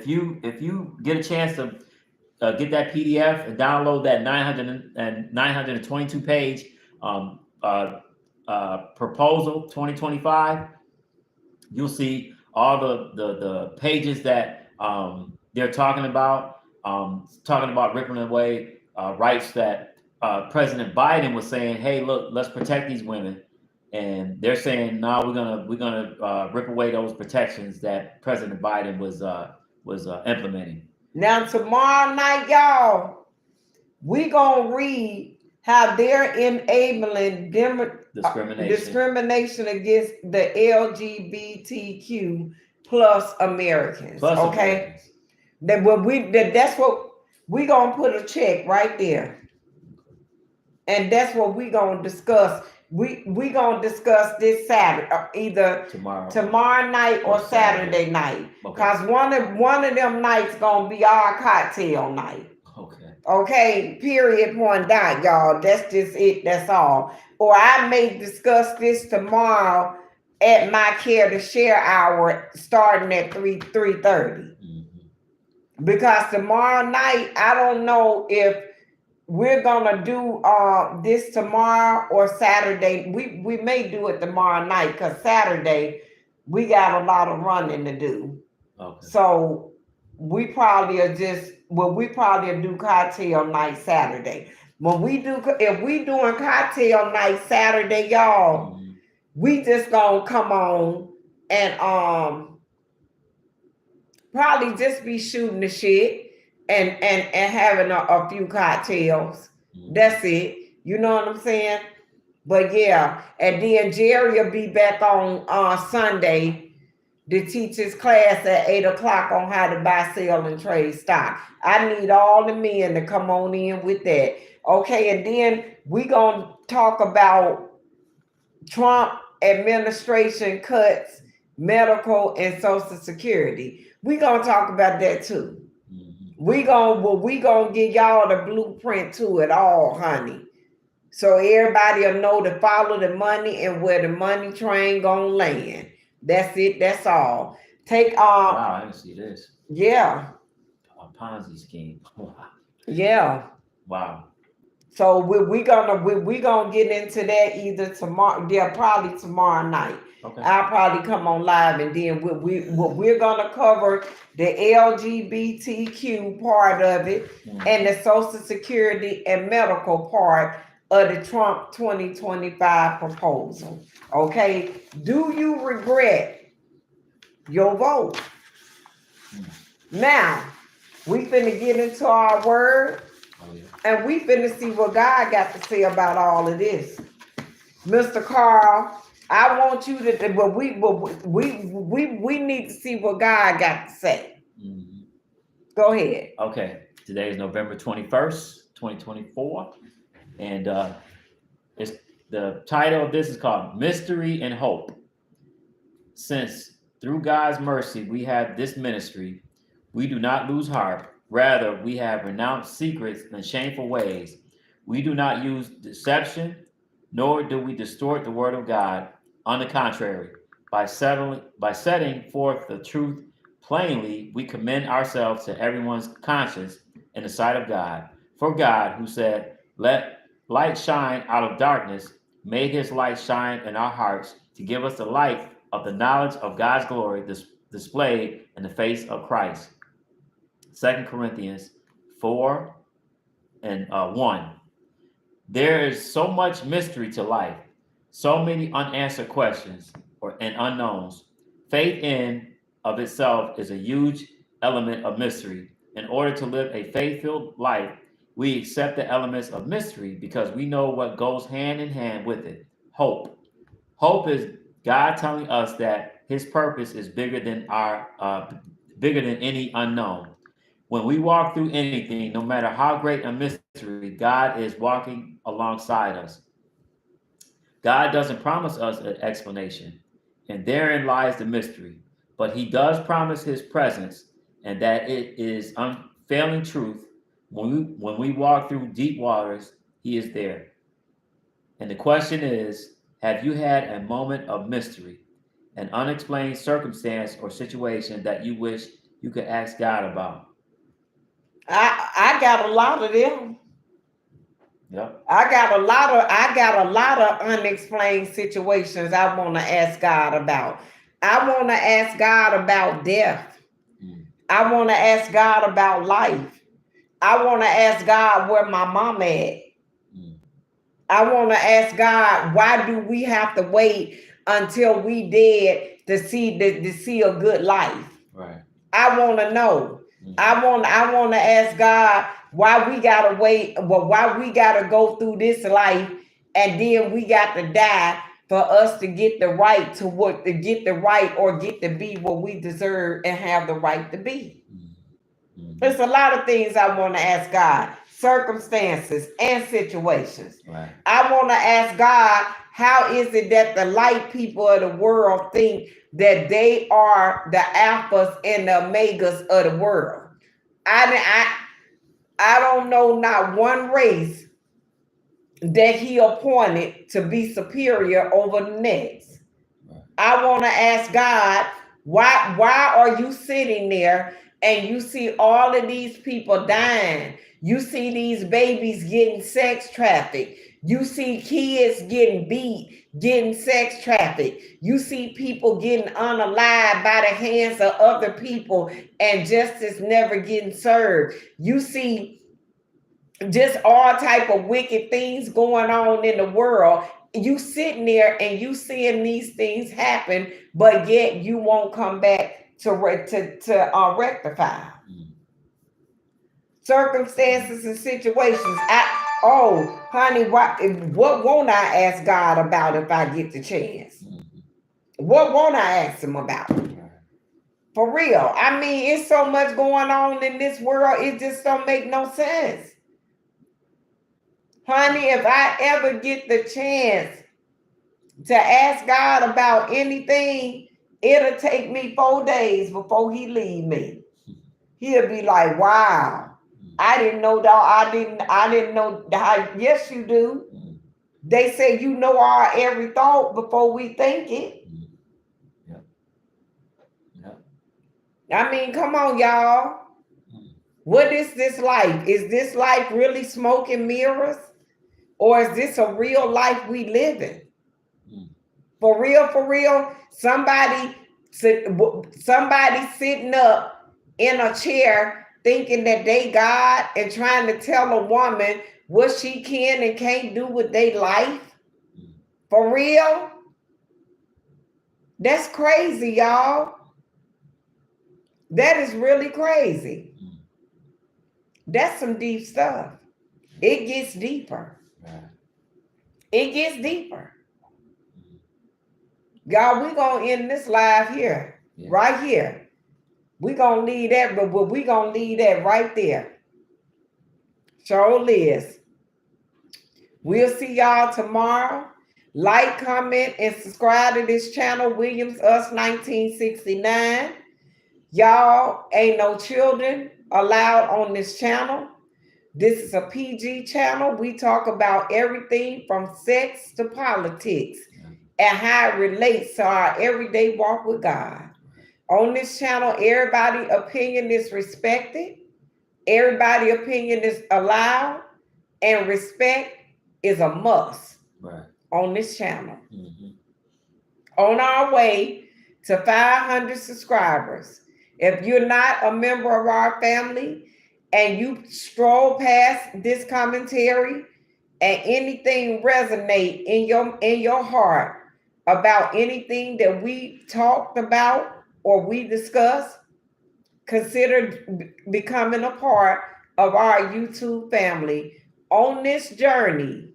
you get a chance to get that PDF and download that 922 page um, uh, proposal 2025, you'll see all the pages that they're talking about ripping away rights that President Biden was saying, hey, look, let's protect these women. And they're saying, no, we're gonna rip away those protections that President Biden was implementing. Now tomorrow night, y'all, we gonna read how they're enabling discrimination against the LGBTQ plus Americans. Plus okay, Americans. that's what we gonna put a check right there, and that's what we gonna discuss. We gonna discuss this Saturday, either tomorrow night or Saturday night, because one of them nights gonna be our cocktail night. Okay, period, point dot, y'all. That's just it. That's all. Or I may discuss this tomorrow at my Care to Share hour starting at 3:30. Because tomorrow night, I don't know if we're gonna do this tomorrow or Saturday. We may do it tomorrow night, because Saturday we got a lot of running to do. So we probably do cocktail night Saturday. If we doing cocktail night Saturday, y'all, we just gonna come on and probably just be shooting the shit and having a few cocktails. That's it. You know what I'm saying? But yeah, and then Gerry will be back on Sunday to teach his class at 8 o'clock on how to buy, sell, and trade stock. I need all the men to come on in with that. Okay, and then we gonna talk about Trump administration cuts medical and Social Security. We gonna talk about that too. We gonna give y'all the blueprint to it all, honey. So everybody will know to follow the money and where the money train gonna land. That's it. That's all. Wow, I didn't see this. Yeah. A Ponzi scheme. Wow. Yeah. Wow. So we gonna get into that either tomorrow. Yeah, probably tomorrow night. Okay. I'll probably come on live, and then we're gonna cover the LGBTQ part of it, and the Social Security and medical part of the Trump 2025 proposal. Okay, do you regret your vote? Now we finna get into our word. And we finna see what God got to say about all of this. Mr. Carl, I want you to, but we need to see what God got to say. Go ahead. Okay. Today is November 21st, 2024. And it's the title of this is called Mystery and Hope. Since through God's mercy we have this ministry, we do not lose heart. Rather, we have renounced secrets and shameful ways. We do not use deception, nor do we distort the word of God. On the contrary, by setting forth the truth plainly, we commend ourselves to everyone's conscience in the sight of God. For God, who said, "Let light shine out of darkness," made his light shine in our hearts to give us the light of the knowledge of God's glory displayed in the face of Christ. 2 Corinthians 4 and 1. There is so much mystery to life, so many unanswered questions and unknowns. Faith in of itself is a huge element of mystery. In order to live a faith-filled life, we accept the elements of mystery because we know what goes hand in hand with it. Hope. Hope is God telling us that his purpose is bigger than any unknown. When we walk through anything, no matter how great a mystery, God is walking alongside us. God doesn't promise us an explanation, and therein lies the mystery. But he does promise his presence, and that it is unfailing truth. When we walk through deep waters, he is there. And the question is, have you had a moment of mystery, an unexplained circumstance or situation that you wish you could ask God about? I got a lot of them. Yep. I got a lot of unexplained situations I want to ask God about. I want to ask God about death. Mm. I want to ask God about life. I want to ask God where my mom at. Mm. I want to ask God, why do we have to wait until we dead to see a good life? Right. I want to know. Mm. I want to ask God why we gotta wait. Well, why we gotta go through this life and then we got to die for us to get the right to what to get the right or get to be what we deserve and have the right to be. Mm. Mm. There's a lot of things I want to ask God, circumstances and situations. Right. I want to ask God, how is it that the light people of the world think that they are the alphas and the omegas of the world? I, I don't know not one race that he appointed to be superior over the next. Right. I want to ask God, why are you sitting there and you see all of these people dying? You see these babies getting sex trafficked. You see kids getting beat, getting sex trafficked. You see people getting unalived by the hands of other people and justice never getting served. You see just all type of wicked things going on in the world. You sitting there and you seeing these things happen, but yet you won't come back to rectify Mm. circumstances and situations. Oh honey, what won't I ask God about if I get the chance? Mm. What won't I ask him about? Right. For real. I mean, it's so much going on in this world, it just don't make no sense. Honey, if I ever get the chance to ask God about anything, it'll take me 4 days before he leave me. He'll be like, wow, Mm. I didn't know that. I didn't know that. Yes, you do. Mm. They say you know our every thought before we think it. Mm. Yep. Yep. I mean, come on, y'all. Mm. What is this life? Is this life really smoke and mirrors? Or is this a real life we live in? Mm. For real, somebody sitting up in a chair thinking that they God and trying to tell a woman what she can and can't do with their life. Mm. For real, that's crazy, y'all. That is really crazy. Mm. That's some deep stuff. It gets deeper. Right. It gets deeper. Mm. Y'all, we gonna end this live here, Yeah. right here. We gonna leave that, but we gonna leave that right there. Sure is. We'll see y'all tomorrow. Like, comment, and subscribe to this channel, Williams Us 1969. Y'all ain't no children allowed on this channel. This is a PG channel. We talk about everything from sex to politics and how it relates to our everyday walk with God. On this channel, everybody's opinion is respected. Everybody's opinion is allowed, and respect is a must. Right. On this channel. Mm-hmm. On our way to 500 subscribers. If you're not a member of our family and you stroll past this commentary and anything resonate in your heart about anything that we talked about or we discussed, consider becoming a part of our YouTube family on this journey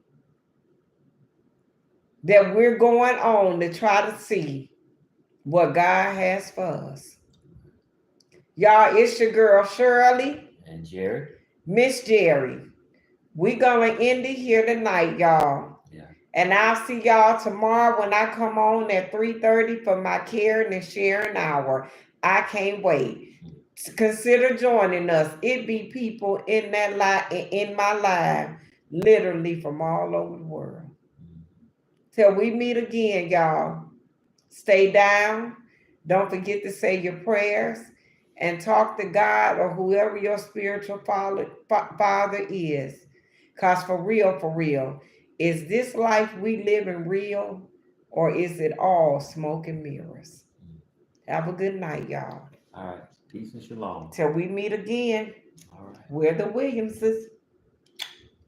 that we're going on to try to see what God has for us. Y'all, it's your girl Shirley. And Gerry. Miss Gerry. We gonna end it here tonight, y'all. Yeah. And I'll see y'all tomorrow when I come on at 3:30 for my caring and sharing hour. I can't wait. Consider joining us. It be people in that in my life, literally from all over the world. Till we meet again, y'all. Stay down. Don't forget to say your prayers. and talk to God or whoever your spiritual father is. Because for real, is this life we live in real or is it all smoke and mirrors? Have a good night, y'all. All right. Peace and shalom. Till we meet again, All right. we're the Williamses.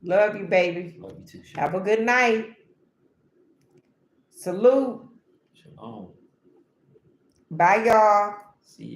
Love you, baby. Love you too. Have a good night. Salute. Shalom. Bye, y'all. See you.